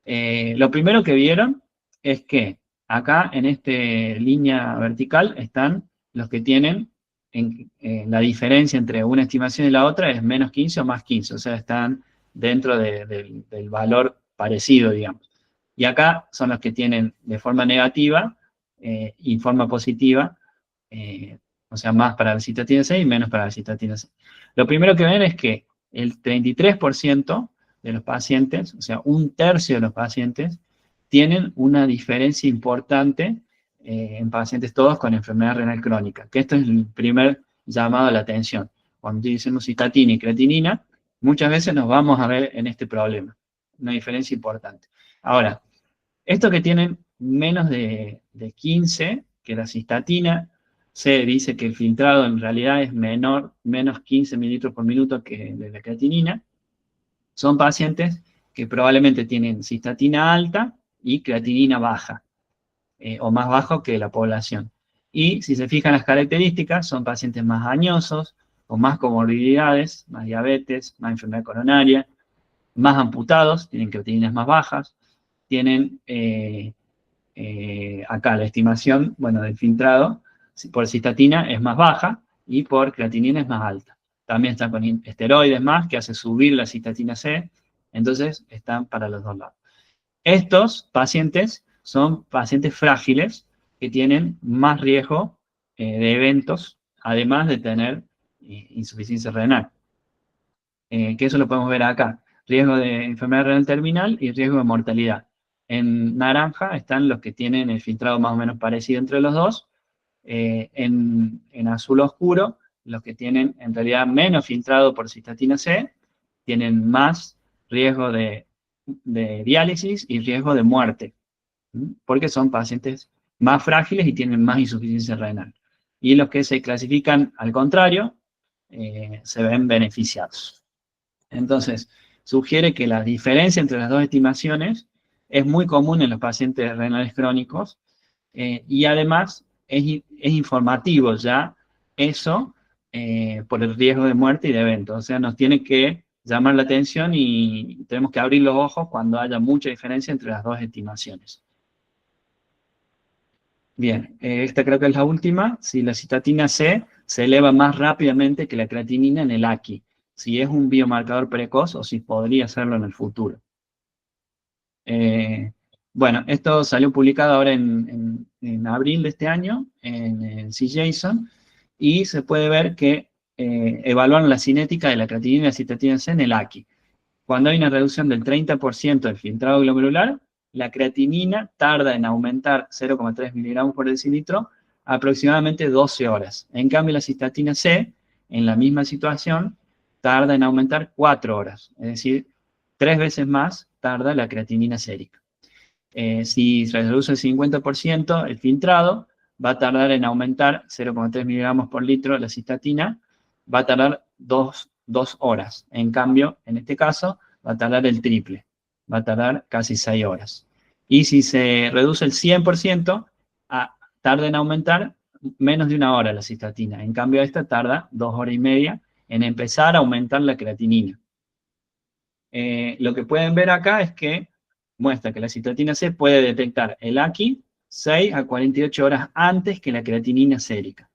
lo primero que vieron es que acá en esta línea vertical están los que tienen la diferencia entre una estimación y la otra es menos 15 o más 15, o sea, están dentro del valor parecido, digamos. Y acá son los que tienen de forma negativa y forma positiva, o sea, más para la cistatina C y menos para la cistatina C. Lo primero que ven es que el 33% de los pacientes, o sea, un tercio de los pacientes, tienen una diferencia importante en pacientes todos con enfermedad renal crónica, que esto es el primer llamado a la atención. Cuando utilizamos cistatina y creatinina, muchas veces nos vamos a ver en este problema, una diferencia importante. Ahora, estos que tienen menos de 15, que la cistatina, se dice que el filtrado en realidad es menor, menos 15 mililitros por minuto que de la creatinina, son pacientes que probablemente tienen cistatina alta y creatinina baja, o más bajo que la población. Y si se fijan las características, son pacientes más añosos, con más comorbilidades, más diabetes, más enfermedad coronaria, más amputados, tienen creatininas más bajas, tienen acá la estimación, bueno, del filtrado por cistatina es más baja y por creatinina es más alta. También están con esteroides más, que hace subir la cistatina C, entonces están para los dos lados. Estos pacientes son pacientes frágiles que tienen más riesgo de eventos, además de tener insuficiencia renal. Que eso lo podemos ver acá. Riesgo de enfermedad renal terminal y riesgo de mortalidad. En naranja están los que tienen el filtrado más o menos parecido entre los dos. En azul oscuro, los que tienen en realidad menos filtrado por cistatina C, tienen más riesgo de diálisis y riesgo de muerte, porque son pacientes más frágiles y tienen más insuficiencia renal. Y los que se clasifican al contrario, se ven beneficiados. Entonces, sugiere que la diferencia entre las dos estimaciones es muy común en los pacientes renales crónicos, y además es informativo ya eso, por el riesgo de muerte y de evento. O sea, nos tiene que llamar la atención y tenemos que abrir los ojos cuando haya mucha diferencia entre las dos estimaciones. Bien, esta creo que es la última. Si la cistatina C se eleva más rápidamente que la creatinina en el AQI, si es un biomarcador precoz o si podría serlo en el futuro. Bueno, esto salió publicado ahora en abril de este año en CJSON, y se puede ver que evaluaron la cinética de la creatinina y la cistatina C en el AQI. Cuando hay una reducción del 30% del filtrado glomerular, la creatinina tarda en aumentar 0,3 miligramos por decilitro aproximadamente 12 horas. En cambio, la cistatina C, en la misma situación, tarda en aumentar 4 horas. Es decir, 3 veces más tarda la creatinina sérica. Si se reduce el 50% el filtrado, va a tardar en aumentar 0,3 miligramos por litro la cistatina, va a tardar 2 horas. En cambio, en este caso, va a tardar el triple, va a tardar casi 6 horas. Y si se reduce el 100%, tarda en aumentar menos de 1 hora la cistatina. En cambio, esta tarda 2 horas y media en empezar a aumentar la creatinina. Lo que pueden ver acá es que muestra que la cistatina C puede detectar el AQI 6 a 48 horas antes que la creatinina sérica,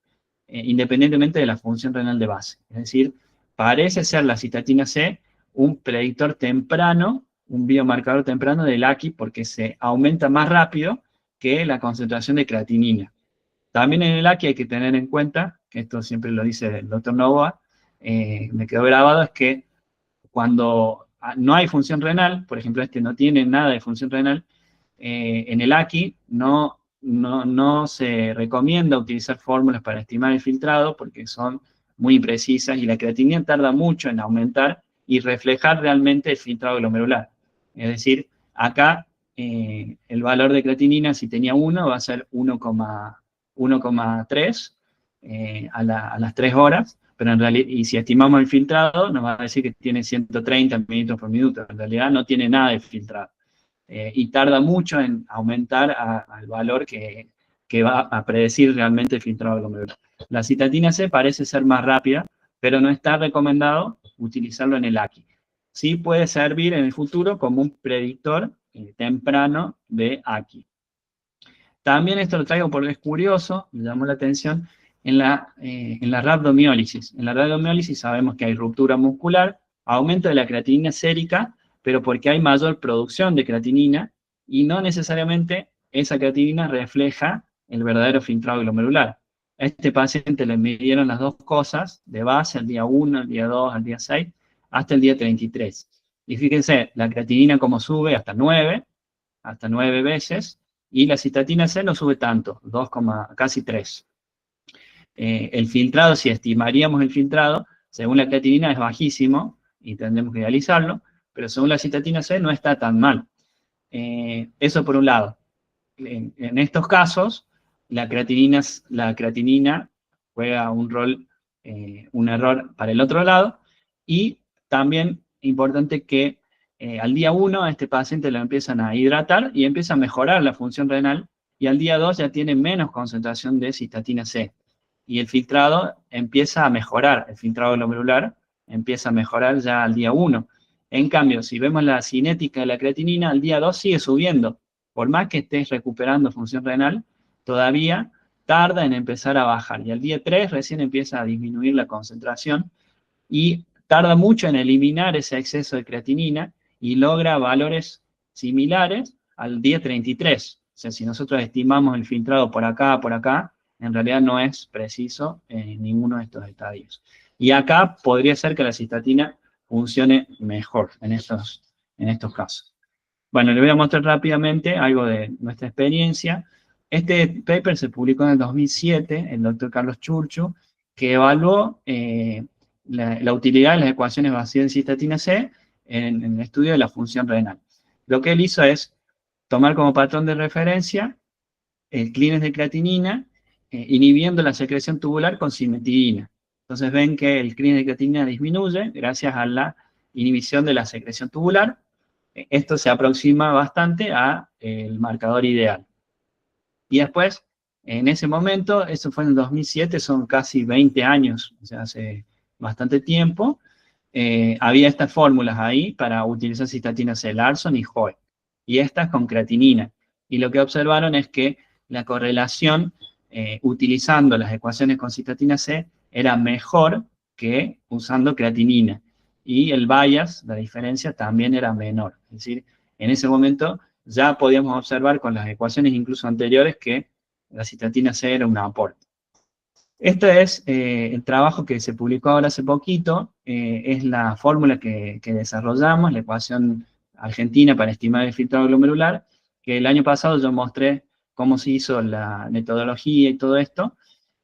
independientemente de la función renal de base. Es decir, parece ser la cistatina C un predictor temprano, un biomarcador temprano del AQI, porque se aumenta más rápido que la concentración de creatinina. También en el AQI hay que tener en cuenta, que esto siempre lo dice el doctor Novoa, me quedó grabado, es que cuando no hay función renal, por ejemplo, este no tiene nada de función renal, en el AQI no se recomienda utilizar fórmulas para estimar el filtrado porque son muy imprecisas y la creatinina tarda mucho en aumentar y reflejar realmente el filtrado glomerular. Es decir, acá el valor de creatinina, si tenía 1, va a ser 1,3 a las 3 horas, pero en realidad, y si estimamos el filtrado, nos va a decir que tiene 130 mililitros por minuto. En realidad no tiene nada de filtrado. Y tarda mucho en aumentar al valor que va a predecir realmente el filtrado glomerular. La cistatina C parece ser más rápida, pero no está recomendado utilizarlo en el AQI. Sí puede servir en el futuro como un predictor temprano de AQI. También esto lo traigo porque es curioso, me llamó la atención, en la rhabdomiólisis. En la rhabdomiólisis sabemos que hay ruptura muscular, aumento de la creatinina sérica, pero porque hay mayor producción de creatinina y no necesariamente esa creatinina refleja el verdadero filtrado glomerular. A este paciente le midieron las dos cosas de base, al día 1, al día 2, al día 6, hasta el día 33. Y fíjense, la creatinina como sube hasta 9 veces, y la cistatina C no sube tanto, casi 3. El filtrado, si estimaríamos el filtrado, según la creatinina es bajísimo, y tendremos que idealizarlo, pero según la cistatina C no está tan mal. Eso por un lado. En estos casos, la creatinina juega un rol, un error para el otro lado, y también importante que al día 1 a este paciente lo empiezan a hidratar y empieza a mejorar la función renal, y al día 2 ya tiene menos concentración de cistatina C. Y el filtrado empieza a mejorar, el filtrado glomerular empieza a mejorar ya al día 1. En cambio, si vemos la cinética de la creatinina, al día 2 sigue subiendo. Por más que estés recuperando función renal, todavía tarda en empezar a bajar. Y al día 3 recién empieza a disminuir la concentración y tarda mucho en eliminar ese exceso de creatinina y logra valores similares al día 33. O sea, si nosotros estimamos el filtrado por acá, en realidad no es preciso en ninguno de estos estadios. Y acá podría ser que la cistatina funcione mejor en estos casos. Bueno, les voy a mostrar rápidamente algo de nuestra experiencia. Este paper se publicó en el 2007, el doctor Carlos Churchu, que evaluó la utilidad de las ecuaciones vacías de cistatina C en el estudio de la función renal. Lo que él hizo es tomar como patrón de referencia el clínex de creatinina, inhibiendo la secreción tubular con cimetidina. Entonces ven que el clínex de creatinina disminuye gracias a la inhibición de la secreción tubular. Esto se aproxima bastante al marcador ideal. Y después, en ese momento, eso fue en el 2007, son casi 20 años, o sea, hace bastante tiempo, había estas fórmulas ahí para utilizar cistatina C, Larson y Hoek, y estas con creatinina. Y lo que observaron es que la correlación utilizando las ecuaciones con cistatina C era mejor que usando creatinina. Y el bias, la diferencia, también era menor. Es decir, en ese momento ya podíamos observar con las ecuaciones incluso anteriores que la cistatina C era un aporte. Este es el trabajo que se publicó ahora hace poquito, es la fórmula que desarrollamos, la ecuación argentina para estimar el filtrado glomerular, que el año pasado yo mostré cómo se hizo la metodología y todo esto,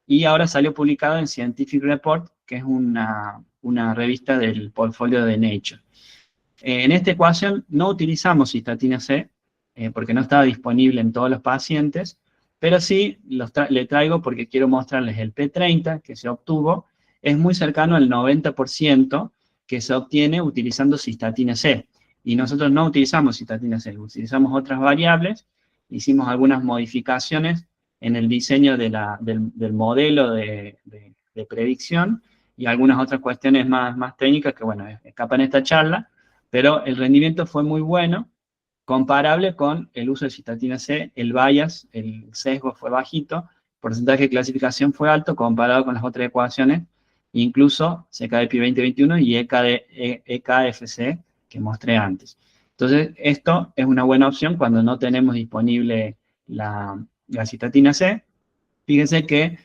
y ahora salió publicado en Scientific Report, que es una revista del portfolio de Nature. En esta ecuación no utilizamos cistatina C, porque no estaba disponible en todos los pacientes, pero sí le traigo porque quiero mostrarles el P30 que se obtuvo, es muy cercano al 90% que se obtiene utilizando cistatina C. Y nosotros no utilizamos cistatina C, utilizamos otras variables, hicimos algunas modificaciones en el diseño del modelo de predicción y algunas otras cuestiones más técnicas que, bueno, escapan esta charla, pero el rendimiento fue muy bueno, comparable con el uso de cistatina C, el bias, el sesgo fue bajito, el porcentaje de clasificación fue alto comparado con las otras ecuaciones, incluso CKD-Pi 2021 y EKFC que mostré antes. Entonces, esto es una buena opción cuando no tenemos disponible la cistatina C. Fíjense que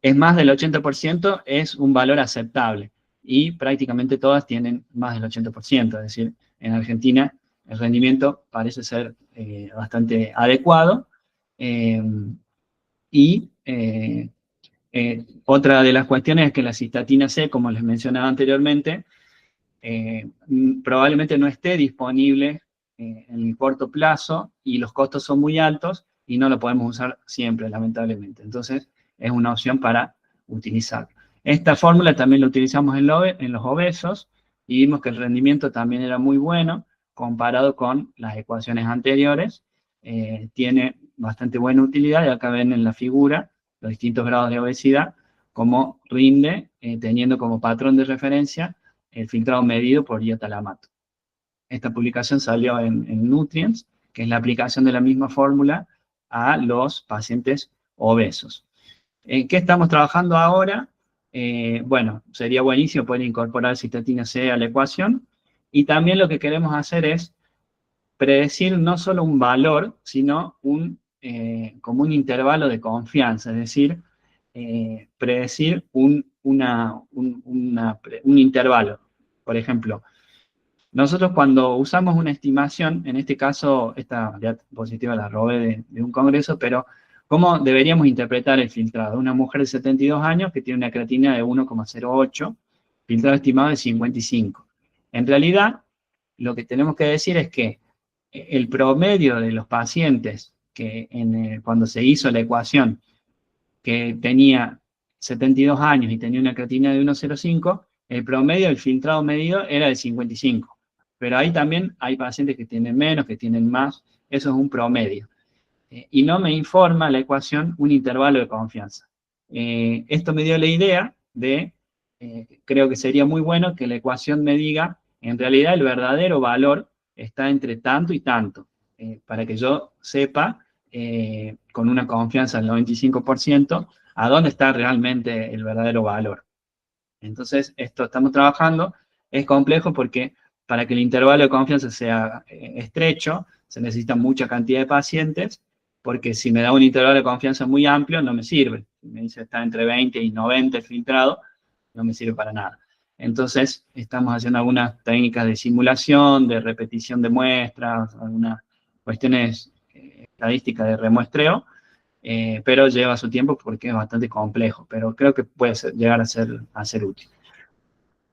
es más del 80%, es un valor aceptable, y prácticamente todas tienen más del 80%, es decir, en Argentina el rendimiento parece ser bastante adecuado. Otra de las cuestiones es que la cistatina C, como les mencionaba anteriormente, probablemente no esté disponible en el corto plazo y los costos son muy altos y no lo podemos usar siempre, lamentablemente. Entonces, es una opción para utilizar. Esta fórmula también la utilizamos en los obesos y vimos que el rendimiento también era muy bueno comparado con las ecuaciones anteriores. Tiene bastante buena utilidad y acá ven en la figura los distintos grados de obesidad, cómo rinde teniendo como patrón de referencia el filtrado medido por iotalamato. Esta publicación salió en Nutrients, que es la aplicación de la misma fórmula a los pacientes obesos. ¿En qué estamos trabajando ahora? Bueno, sería buenísimo poder incorporar cistatina C a la ecuación, y también lo que queremos hacer es predecir no solo un valor, sino como un intervalo de confianza, es decir, predecir un intervalo. Por ejemplo, nosotros cuando usamos una estimación, en este caso, esta diapositiva la robé de un congreso, pero ¿cómo deberíamos interpretar el filtrado? Una mujer de 72 años que tiene una creatinina de 1,08, filtrado estimado de 55. En realidad, lo que tenemos que decir es que el promedio de los pacientes que cuando se hizo la ecuación, que tenía 72 años y tenía una creatinina de 1,05, el promedio del filtrado medido era de 55. Pero ahí también hay pacientes que tienen menos, que tienen más, eso es un promedio. Y no me informa la ecuación un intervalo de confianza. Esto me dio la idea de, creo que sería muy bueno que la ecuación me diga, en realidad el verdadero valor está entre tanto y tanto, para que yo sepa, con una confianza del 95%, a dónde está realmente el verdadero valor. Entonces, esto estamos trabajando, es complejo porque para que el intervalo de confianza sea estrecho, se necesita mucha cantidad de pacientes, porque si me da un intervalo de confianza muy amplio, no me sirve. Si me dice está entre 20 y 90 el filtrado, no me sirve para nada. Entonces, estamos haciendo algunas técnicas de simulación, de repetición de muestras, algunas cuestiones estadísticas de remuestreo, pero lleva su tiempo porque es bastante complejo, pero creo que puede llegar a ser útil.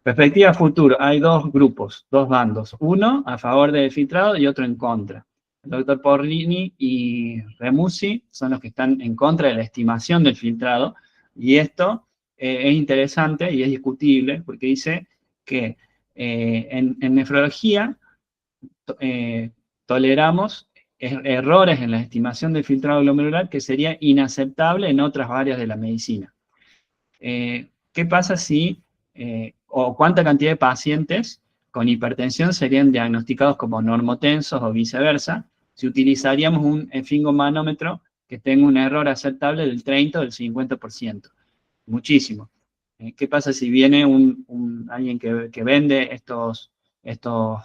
Perspectiva futuro, hay dos grupos, dos bandos, uno a favor del filtrado y otro en contra. El doctor Porlini y Remusi son los que están en contra de la estimación del filtrado, y esto es interesante y es discutible porque dice que En nefrología toleramos errores en la estimación del filtrado glomerular que sería inaceptable en otras áreas de la medicina. ¿Qué pasa si, o cuánta cantidad de pacientes con hipertensión serían diagnosticados como normotensos o viceversa, si utilizaríamos un esfingomanómetro que tenga un error aceptable del 30 o del 50%? Muchísimo. ¿Qué pasa si viene alguien que vende estos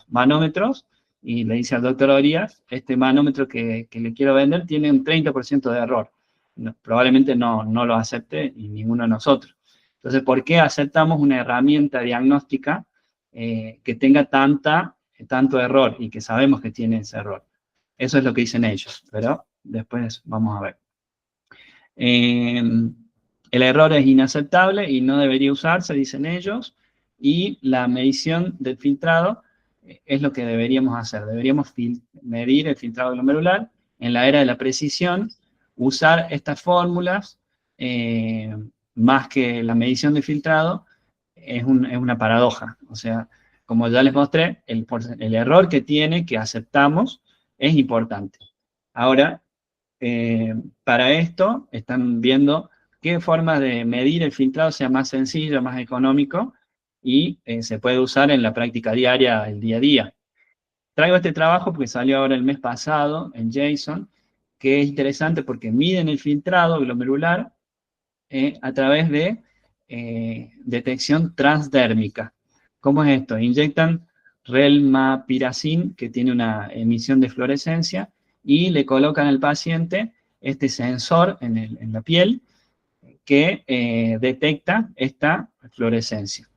manómetros y le dice al doctor Orías, este manómetro que le quiero vender tiene un 30% de error? Probablemente no lo acepte y ninguno de nosotros. Entonces, ¿por qué aceptamos una herramienta diagnóstica que tenga tanto error y que sabemos que tiene ese error? Eso es lo que dicen ellos, pero después vamos a ver. El error es inaceptable y no debería usarse, dicen ellos, y la medición del filtrado es lo que deberíamos hacer. Deberíamos medir el filtrado glomerular en la era de la precisión, usar estas fórmulas, más que la medición de filtrado, es una paradoja. O sea, como ya les mostré, el error que tiene, que aceptamos, es importante. Ahora, para esto están viendo qué forma de medir el filtrado sea más sencillo, más económico y se puede usar en la práctica diaria, el día a día. Traigo este trabajo porque salió ahora el mes pasado en JSON, que es interesante porque miden el filtrado glomerular a través de detección transdérmica. ¿Cómo es esto? Inyectan relmapiracin, que tiene una emisión de fluorescencia, y le colocan al paciente este sensor en la piel que detecta esta fluorescencia.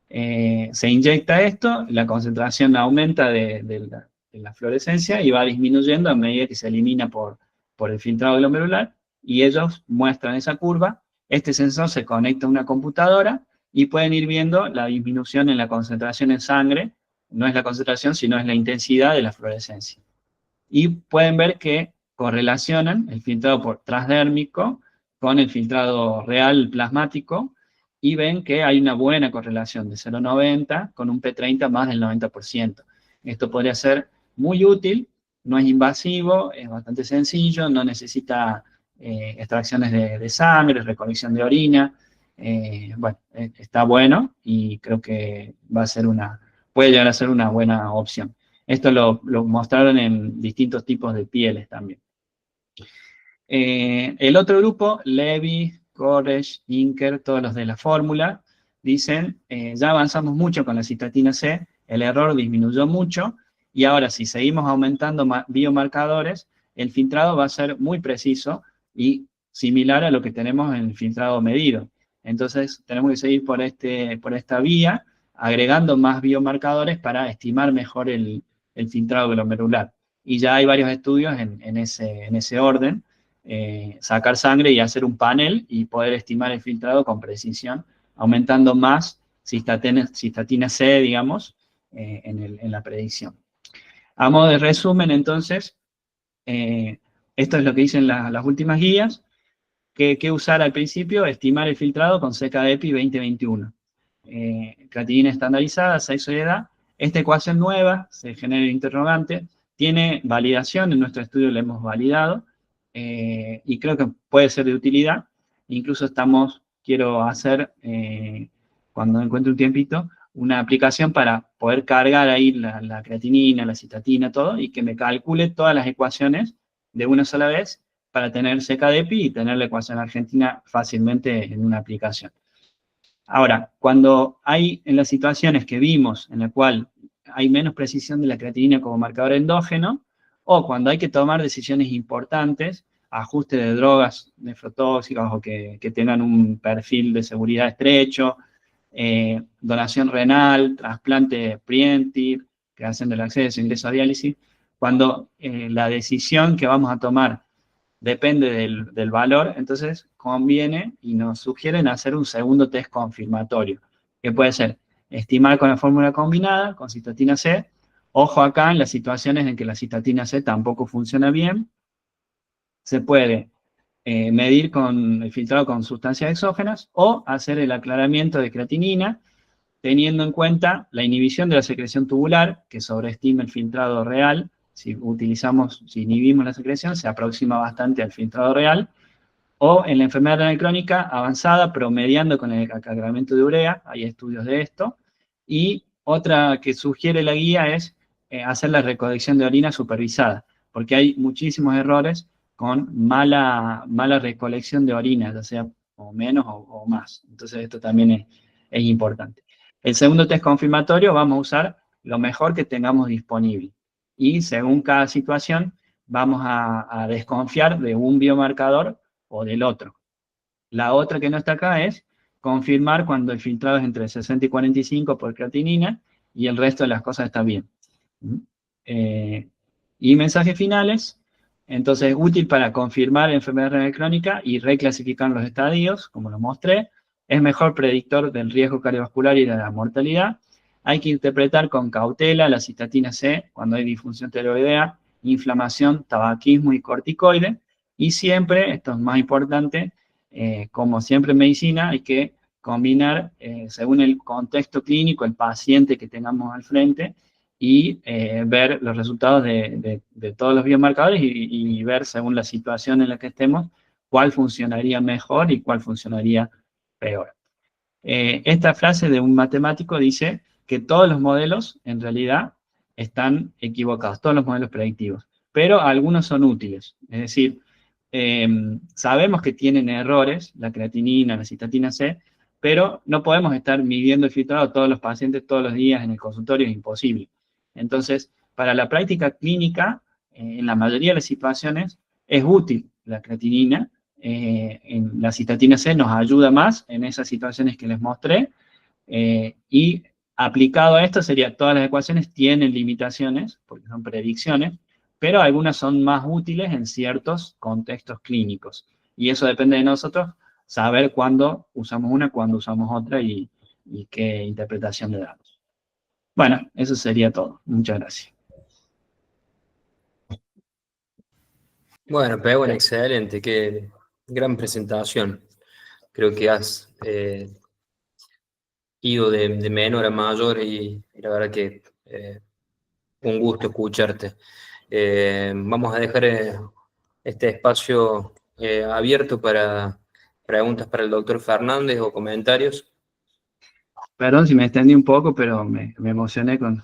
Se inyecta esto, la concentración aumenta de la fluorescencia y va disminuyendo a medida que se elimina por el filtrado glomerular, y ellos muestran esa curva. Este sensor se conecta a una computadora y pueden ir viendo la disminución en la concentración en sangre. No es la concentración, sino es la intensidad de la fluorescencia. Y pueden ver que correlacionan el filtrado transdérmico con el filtrado real plasmático, y ven que hay una buena correlación de 0,90 con un P30 más del 90%. Esto podría ser muy útil, no es invasivo, es bastante sencillo, no necesita extracciones de sangre, recolección de orina. Bueno, está bueno y creo que puede llegar a ser una buena opción. Esto lo mostraron en distintos tipos de pieles también. El otro grupo, Levy, Koresh, Inker, todos los de la fórmula, dicen, ya avanzamos mucho con la cistatina C, el error disminuyó mucho, y ahora si seguimos aumentando biomarcadores, el filtrado va a ser muy preciso y similar a lo que tenemos en el filtrado medido. Entonces tenemos que seguir por esta vía, agregando más biomarcadores para estimar mejor el filtrado glomerular. Y ya hay varios estudios en ese orden. Sacar sangre y hacer un panel y poder estimar el filtrado con precisión, aumentando más cistatina C, digamos, en la predicción. A modo de resumen, entonces, esto es lo que dicen las últimas guías. ¿Qué usar al principio? Estimar el filtrado con CKD-EPI 2021. Creatinina estandarizada, sexo y edad. Esta ecuación nueva, se genera el interrogante, tiene validación, en nuestro estudio la hemos validado, y creo que puede ser de utilidad. Incluso quiero hacer, cuando encuentre un tiempito, una aplicación para poder cargar ahí la creatinina, la cistatina, todo, y que me calcule todas las ecuaciones de una sola vez para tener CKD-EPI y tener la ecuación argentina fácilmente en una aplicación. Ahora, cuando hay en las situaciones que vimos, en la cual hay menos precisión de la creatinina como marcador endógeno, o cuando hay que tomar decisiones importantes, ajuste de drogas nefrotóxicas o que tengan un perfil de seguridad estrecho, donación renal, trasplante preemptive, creación del acceso, ingreso a diálisis, cuando la decisión que vamos a tomar depende del valor, entonces conviene y nos sugieren hacer un segundo test confirmatorio, que puede ser estimar con la fórmula combinada, con cistatina C. Ojo acá en las situaciones en que la cistatina C tampoco funciona bien, se puede medir con el filtrado con sustancias exógenas o hacer el aclaramiento de creatinina, teniendo en cuenta la inhibición de la secreción tubular, que sobreestima el filtrado real. Si inhibimos la secreción, se aproxima bastante al filtrado real, o en la enfermedad renal crónica avanzada, promediando con el acarreamiento de urea, hay estudios de esto, y otra que sugiere la guía es hacer la recolección de orina supervisada, porque hay muchísimos errores con mala recolección de orina, ya sea o menos o más. Entonces esto también es importante. El segundo test confirmatorio vamos a usar lo mejor que tengamos disponible, y según cada situación vamos a desconfiar de un biomarcador o del otro. La otra que no está acá es confirmar cuando el filtrado es entre 60 y 45 por creatinina y el resto de las cosas está bien. Y mensajes finales. Entonces es útil para confirmar enfermedad renal crónica y reclasificar los estadios, como lo mostré. Es mejor predictor del riesgo cardiovascular y de la mortalidad. Hay que interpretar con cautela la cistatina C cuando hay disfunción tiroidea, inflamación, tabaquismo y corticoide. Y siempre, esto es más importante, como siempre en medicina, hay que combinar, según el contexto clínico, el paciente que tengamos al frente, y ver los resultados de todos los biomarcadores y ver, según la situación en la que estemos, cuál funcionaría mejor y cuál funcionaría peor. Esta frase de un matemático dice que todos los modelos, en realidad, están equivocados, todos los modelos predictivos, pero algunos son útiles. Es decir, sabemos que tienen errores, la creatinina, la cistatina C, pero no podemos estar midiendo el filtrado a todos los pacientes todos los días en el consultorio, es imposible. Entonces, para la práctica clínica, en la mayoría de las situaciones, es útil la creatinina. En la cistatina C nos ayuda más en esas situaciones que les mostré, y aplicado a esto sería, todas las ecuaciones tienen limitaciones, porque son predicciones, pero algunas son más útiles en ciertos contextos clínicos. Y eso depende de nosotros, saber cuándo usamos una, cuándo usamos otra y qué interpretación le damos. Bueno, eso sería todo. Muchas gracias. Bueno, pero bueno, excelente, qué gran presentación. Creo que has ido de menor a mayor y la verdad que un gusto escucharte. Vamos a dejar este espacio abierto para preguntas para el doctor Fernández o comentarios. Perdón si me extendí un poco, pero me emocioné con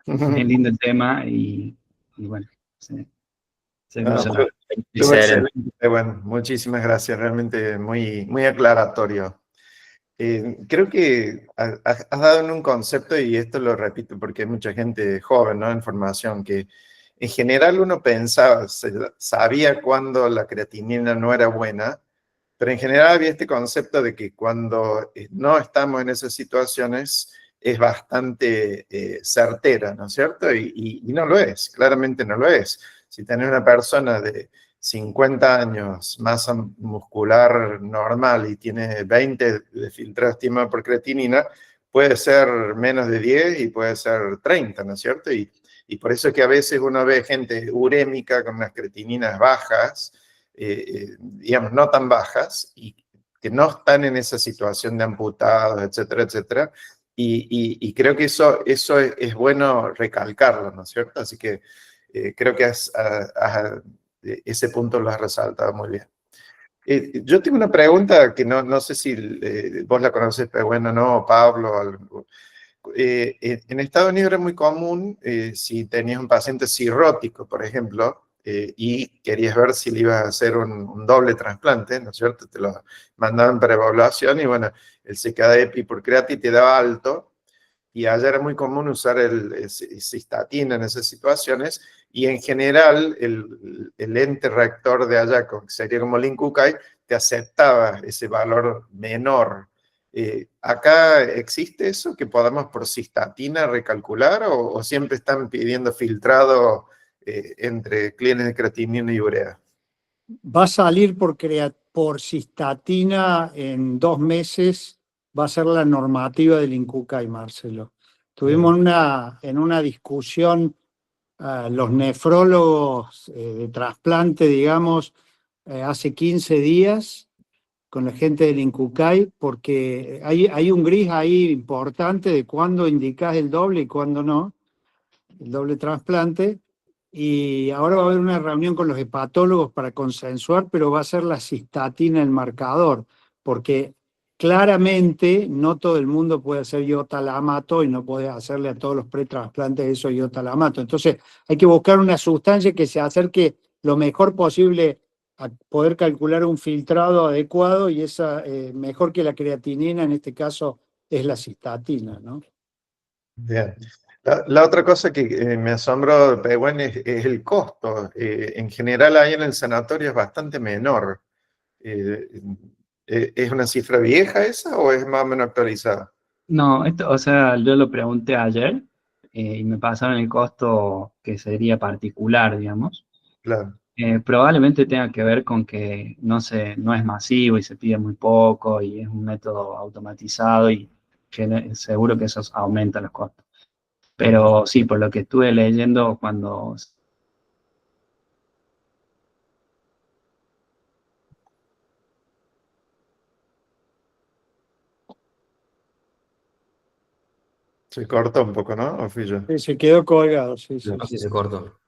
el lindo tema y bueno, se No, emocionó. estuvo Excelente. excelente. Bueno, muchísimas gracias, realmente muy, muy aclaratorio. Creo que has dado en un concepto, y esto lo repito porque hay mucha gente joven, ¿no?, en formación, que en general uno pensaba, sabía cuándo la creatinina no era buena, pero en general había este concepto de que cuando no estamos en esas situaciones es bastante certera, ¿no es cierto? Y no lo es, claramente no lo es. Si tenés una persona de 50 años, masa muscular normal y tiene 20 de filtrado estimado por creatinina, puede ser menos de 10 y puede ser 30, ¿no es cierto? Y por eso es que a veces uno ve gente urémica con unas creatininas bajas, digamos, no tan bajas, y que no están en esa situación de amputados, etcétera, etcétera. Y creo que eso es bueno recalcarlo, ¿no es cierto? Así que creo que ese punto lo has resaltado muy bien. Yo tengo una pregunta que no sé si vos la conoces, pero bueno, no, Pablo. En Estados Unidos era muy común, si tenías un paciente cirrótico, por ejemplo, y querías ver si le ibas a hacer un doble trasplante, ¿no es cierto? Te lo mandaban para evaluación y bueno, el CKD-EPI por creatinina te daba alto, y allá era muy común usar el cistatina en esas situaciones, y en general el ente rector de allá, que sería como el INCUCAI, te aceptaba ese valor menor. ¿Acá existe eso, que podamos por cistatina recalcular, o siempre están pidiendo filtrado entre clínicas de creatinina y urea? Va a salir por cistatina en 2 meses, va a ser la normativa del INCUCAI, Marcelo. Tuvimos en una discusión, los nefrólogos de trasplante, digamos, hace 15 días, con la gente del INCUCAI, porque hay un gris ahí importante de cuándo indicás el doble y cuándo no, el doble trasplante. Y ahora va a haber una reunión con los hepatólogos para consensuar, pero va a ser la cistatina el marcador, porque claramente no todo el mundo puede hacer iotalamato y no puede hacerle a todos los pretrasplantes eso iotalamato. Entonces hay que buscar una sustancia que se acerque lo mejor posible a poder calcular un filtrado adecuado, y esa mejor que la creatinina en este caso es la cistatina, ¿no? Bien. La otra cosa que me asombró, Pehuen, es el costo. En general, ahí en el sanatorio es bastante menor. ¿Es una cifra vieja esa o es más o menos actualizada? No, esto, o sea, yo lo pregunté ayer y me pasaron el costo que sería particular, digamos. Claro. Probablemente tenga que ver con que no es masivo y se pide muy poco y es un método automatizado y seguro que eso aumenta los costos. Pero sí, por lo que estuve leyendo cuando... Se corta un poco, ¿no? ¿O fui yo? Sí, se quedó colgado, sí, sí. Así se cortó.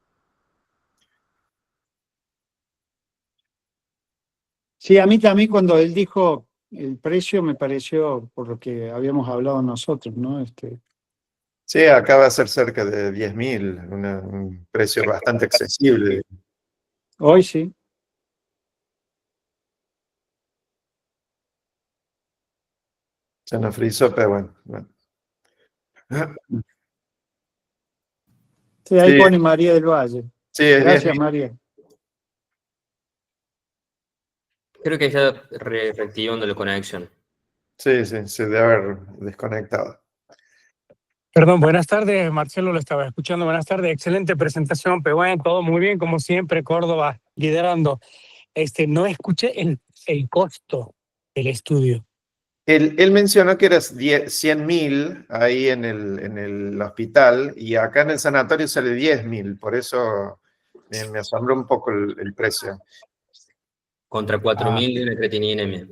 Sí, a mí también cuando él dijo el precio me pareció por lo que habíamos hablado nosotros, ¿no? Sí, acá va a ser cerca de 10.000, un precio bastante accesible. Hoy sí. Se nos frizó, pero bueno. Sí, ahí Sí, pone María del Valle. sí, es Gracias, 10.000. María. Creo que ya reactivando la conexión. Sí, sí, se debe haber desconectado. Perdón, buenas tardes, Marcelo, lo estaba escuchando. Buenas tardes, excelente presentación, pero bueno, todo muy bien, como siempre, Córdoba liderando. No escuché el costo del estudio. Él mencionó que era 100.000 ahí en el hospital y acá en el sanatorio sale 10.000, por eso me asombró un poco el precio. Contra 4.000 de la creatinina.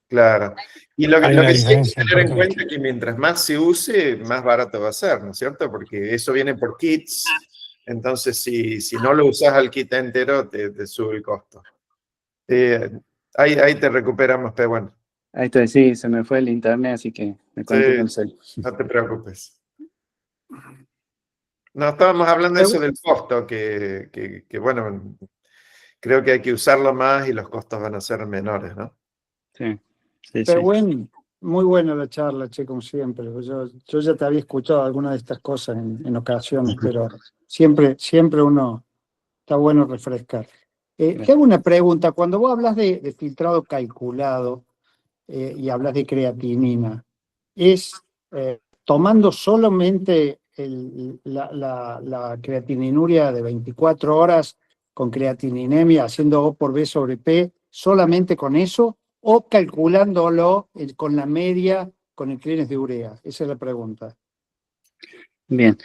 Claro. Y lo Hay que una sí hay que diferencia tener en importante. cuenta es que mientras más se use, más barato va a ser, ¿no es cierto? Porque eso viene por kits, entonces si no lo usas al kit entero, te sube el costo. Ahí te recuperamos, pero bueno, Ahí estoy, sí, se me fue el internet, así que me sí, conecté con el cel. no te preocupes. No, estábamos hablando de eso del costo, que bueno, creo que hay que usarlo más y los costos van a ser menores, ¿no? Sí, sí, Pero sí. bueno, muy buena la charla, che, como siempre. Yo ya te había escuchado algunas de estas cosas en ocasiones, pero siempre uno está bueno refrescar. Te hago una pregunta. Cuando vos hablas de filtrado calculado y hablas de creatinina, ¿es tomando solamente la creatininuria de 24 horas con creatininemia, haciendo O por B sobre P, solamente con eso, o calculándolo con la media con el clínex de urea? Esa es la pregunta. Bien.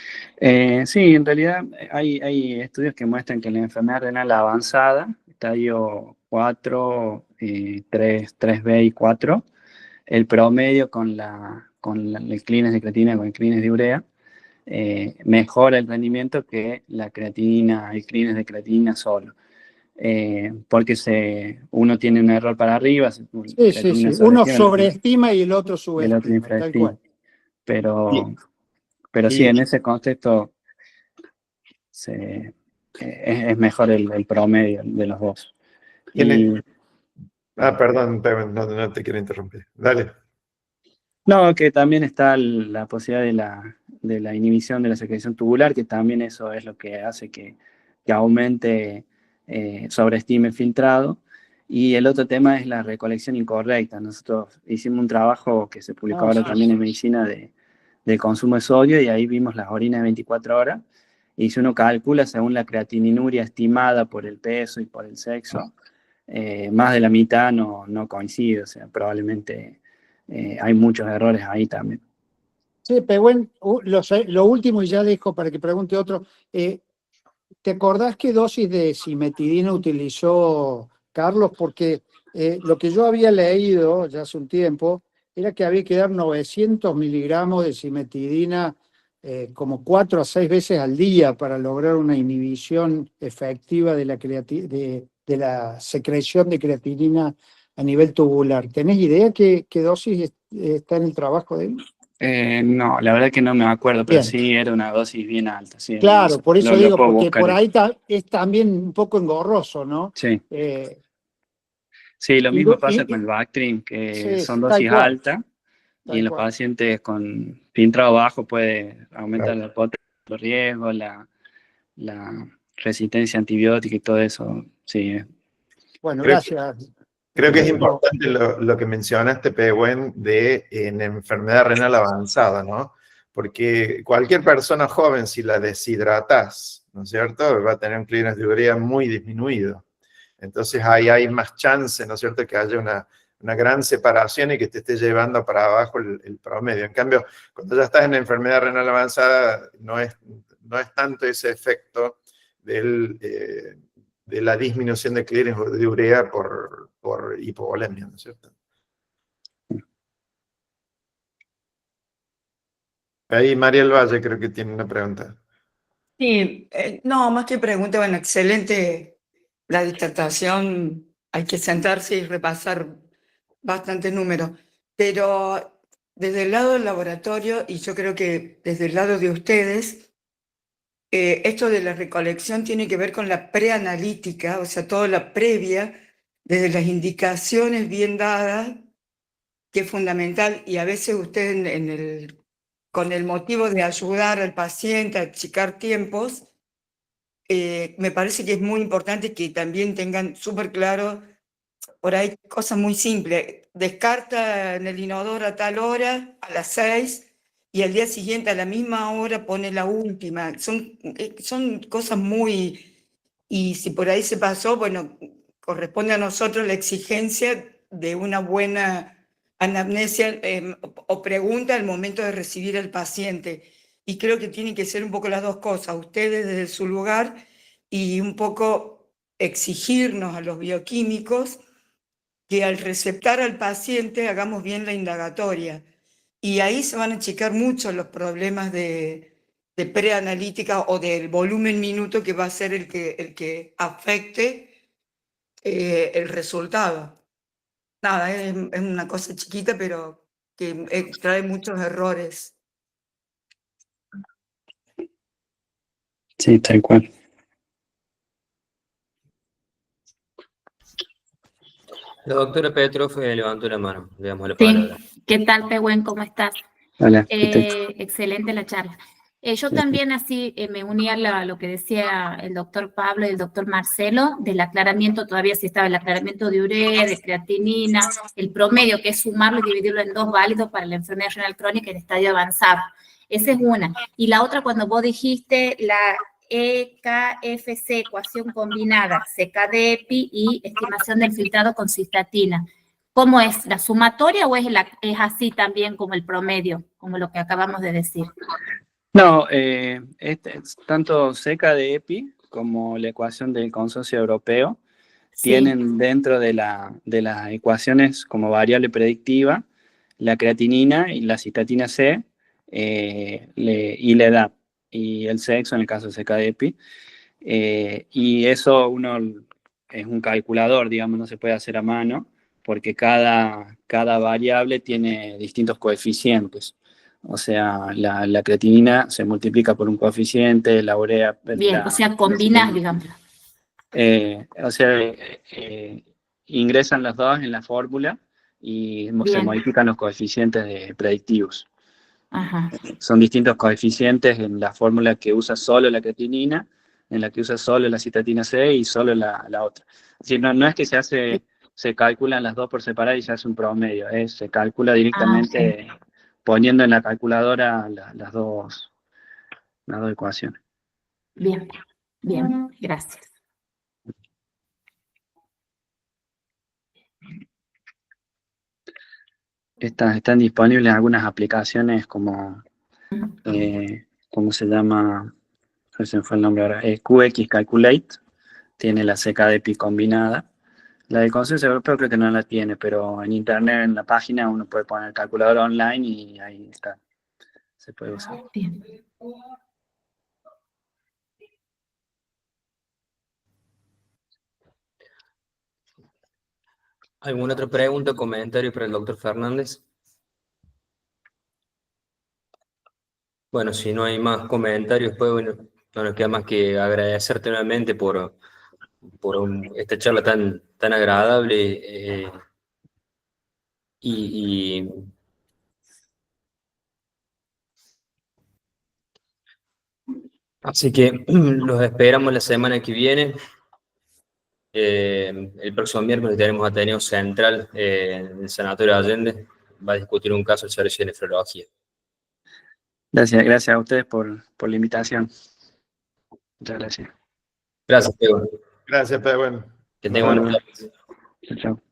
Sí, en realidad hay estudios que muestran que la enfermedad renal avanzada, estadio 4, 3B y 4, el promedio el clínex de creatinina con el clínex de urea, mejora el rendimiento que la creatinina, el clínex de creatinina solo. Porque uno tiene un error para arriba, Sí, sí, creatinina sí. Uno sobreestima, sobreestima y el otro el otro subestima, tal infraestima. cual. Pero, Y, pero sí, y en ese contexto es mejor el promedio de los dos. Y perdón, Pepe, no te quiero interrumpir. Dale. no, que también está la posibilidad de la inhibición de la secreción tubular, que también eso es lo que hace que aumente, sobreestime el filtrado. Y el otro tema es la recolección incorrecta. Nosotros hicimos un trabajo que se publicó ahora Sí. también en medicina del consumo de sodio y ahí vimos las orinas de 24 horas. Y si uno calcula según la creatininuria estimada por el peso y por el sexo, más de la mitad no coincide, o sea, probablemente hay muchos errores ahí también. Sí, pero bueno, lo último y ya dejo para que pregunte otro. ¿Te acordás qué dosis de cimetidina utilizó Carlos, porque lo que yo había leído ya hace un tiempo era que había que dar 900 miligramos de cimetidina como 4 a 6 veces al día para lograr una inhibición efectiva de de la secreción de creatinina a nivel tubular. ¿Tenés idea qué dosis está en el trabajo de él? No, la verdad que no me acuerdo, pero Bien. sí era una dosis bien alta. Sí, Claro, por eso lo digo, puedo porque buscar. por ahí es también un poco engorroso, ¿no? Sí. Sí, lo y mismo lu- pasa y- con el Bactrim, que sí, son tal dosis cual, altas y tal en los cual. pacientes con filtrado bajo puede aumentar Claro. la potencia, los riesgos, la resistencia antibiótica y todo eso. Sí. Bueno, Creo gracias. Creo que es No, importante lo que mencionaste, Pehuen, de en enfermedad renal avanzada, ¿no? Porque cualquier persona joven, si la deshidratas, ¿no es cierto?, va a tener un clearance de urea muy disminuido. Entonces ahí hay más chance, ¿no es cierto?, que haya una gran separación y que te esté llevando para abajo el promedio. En cambio, cuando ya estás en enfermedad renal avanzada, no es tanto ese efecto de la disminución de clearance de urea por hipovolemia, ¿no es cierto? Ahí Mariel Valle creo que tiene una pregunta. Sí, no, más que pregunta, bueno, excelente la disertación, hay que sentarse y repasar bastante número, pero desde el lado del laboratorio, y yo creo que desde el lado de ustedes, esto de la recolección tiene que ver con la preanalítica, o sea, toda la previa, desde las indicaciones bien dadas, que es fundamental, y a veces usted con el motivo de ayudar al paciente a achicar tiempos, me parece que es muy importante que también tengan súper claro, por ahí cosas muy simples, descarta en el inodoro a tal hora, a las 6, y al día siguiente a la misma hora pone la última. Son cosas muy... Y si por ahí se pasó, bueno, corresponde a nosotros la exigencia de una buena anamnesia o pregunta al momento de recibir al paciente. Y creo que tienen que ser un poco las dos cosas, ustedes desde su lugar y un poco exigirnos a los bioquímicos que al receptar al paciente hagamos bien la indagatoria. Y ahí se van a achicar mucho los problemas de preanalítica o del volumen minuto que va a ser el que afecte el resultado. Nada, es una cosa chiquita, pero que trae muchos errores. Sí, tal cual. La doctora Petrov levantó la mano, le damos la Sí, palabra. ¿qué tal, Pehuen? ¿Cómo estás? Hola, ¿qué tal? Excelente la charla. Yo también así me uní a lo que decía el doctor Pablo y el doctor Marcelo, del aclaramiento, todavía sí estaba el aclaramiento de urea, de creatinina, el promedio, que es sumarlo y dividirlo en 2 válidos para la enfermedad renal crónica en estadio avanzado. Esa es una. Y la otra, cuando vos dijiste la EKFC, ecuación combinada, CK-EPI y estimación del filtrado con cistatina. ¿Cómo es? ¿La sumatoria o es así también como el promedio, como lo que acabamos de decir? No, tanto seca de EPI como la ecuación del consorcio europeo Sí. tienen dentro de las ecuaciones como variable predictiva la creatinina y la cistatina C y la edad y el sexo en el caso de seca de EPI. Y eso es un calculador, digamos, no se puede hacer a mano porque cada variable tiene distintos coeficientes. O sea, la creatinina se multiplica por un coeficiente, la urea... Bien, o sea, combinás, digamos. O sea, ingresan las dos en la fórmula y se Bien. modifican los coeficientes predictivos. Ajá. Son distintos coeficientes en la fórmula que usa solo la creatinina, en la que usa solo la cistatina C y solo la otra. Es decir, no es que se calculan las dos por separado y se hace un promedio, se calcula directamente poniendo en la calculadora las dos ecuaciones. Bien, bien, gracias. Están disponibles algunas aplicaciones como, ¿cómo se llama? Se me fue el nombre ahora, QX Calculate, tiene la CKDPI combinada, La del Consenso Europeo creo que no la tiene, pero en internet, en la página, uno puede poner calculador online y ahí está. Se puede usar. Bien. ¿Alguna otra pregunta o comentario para el doctor Fernández? Bueno, si no hay más comentarios, pues bueno, no nos queda más que agradecerte nuevamente por esta charla tan agradable y así que los esperamos la semana que viene. El próximo miércoles tenemos Ateneo Central en el Sanatorio Allende. Va a discutir un caso del servicio de nefrología. Gracias a ustedes por la invitación. Muchas gracias. Gracias, Pedro. Gracias, Pedro. Que tengan buenas tardes. Chao, chao.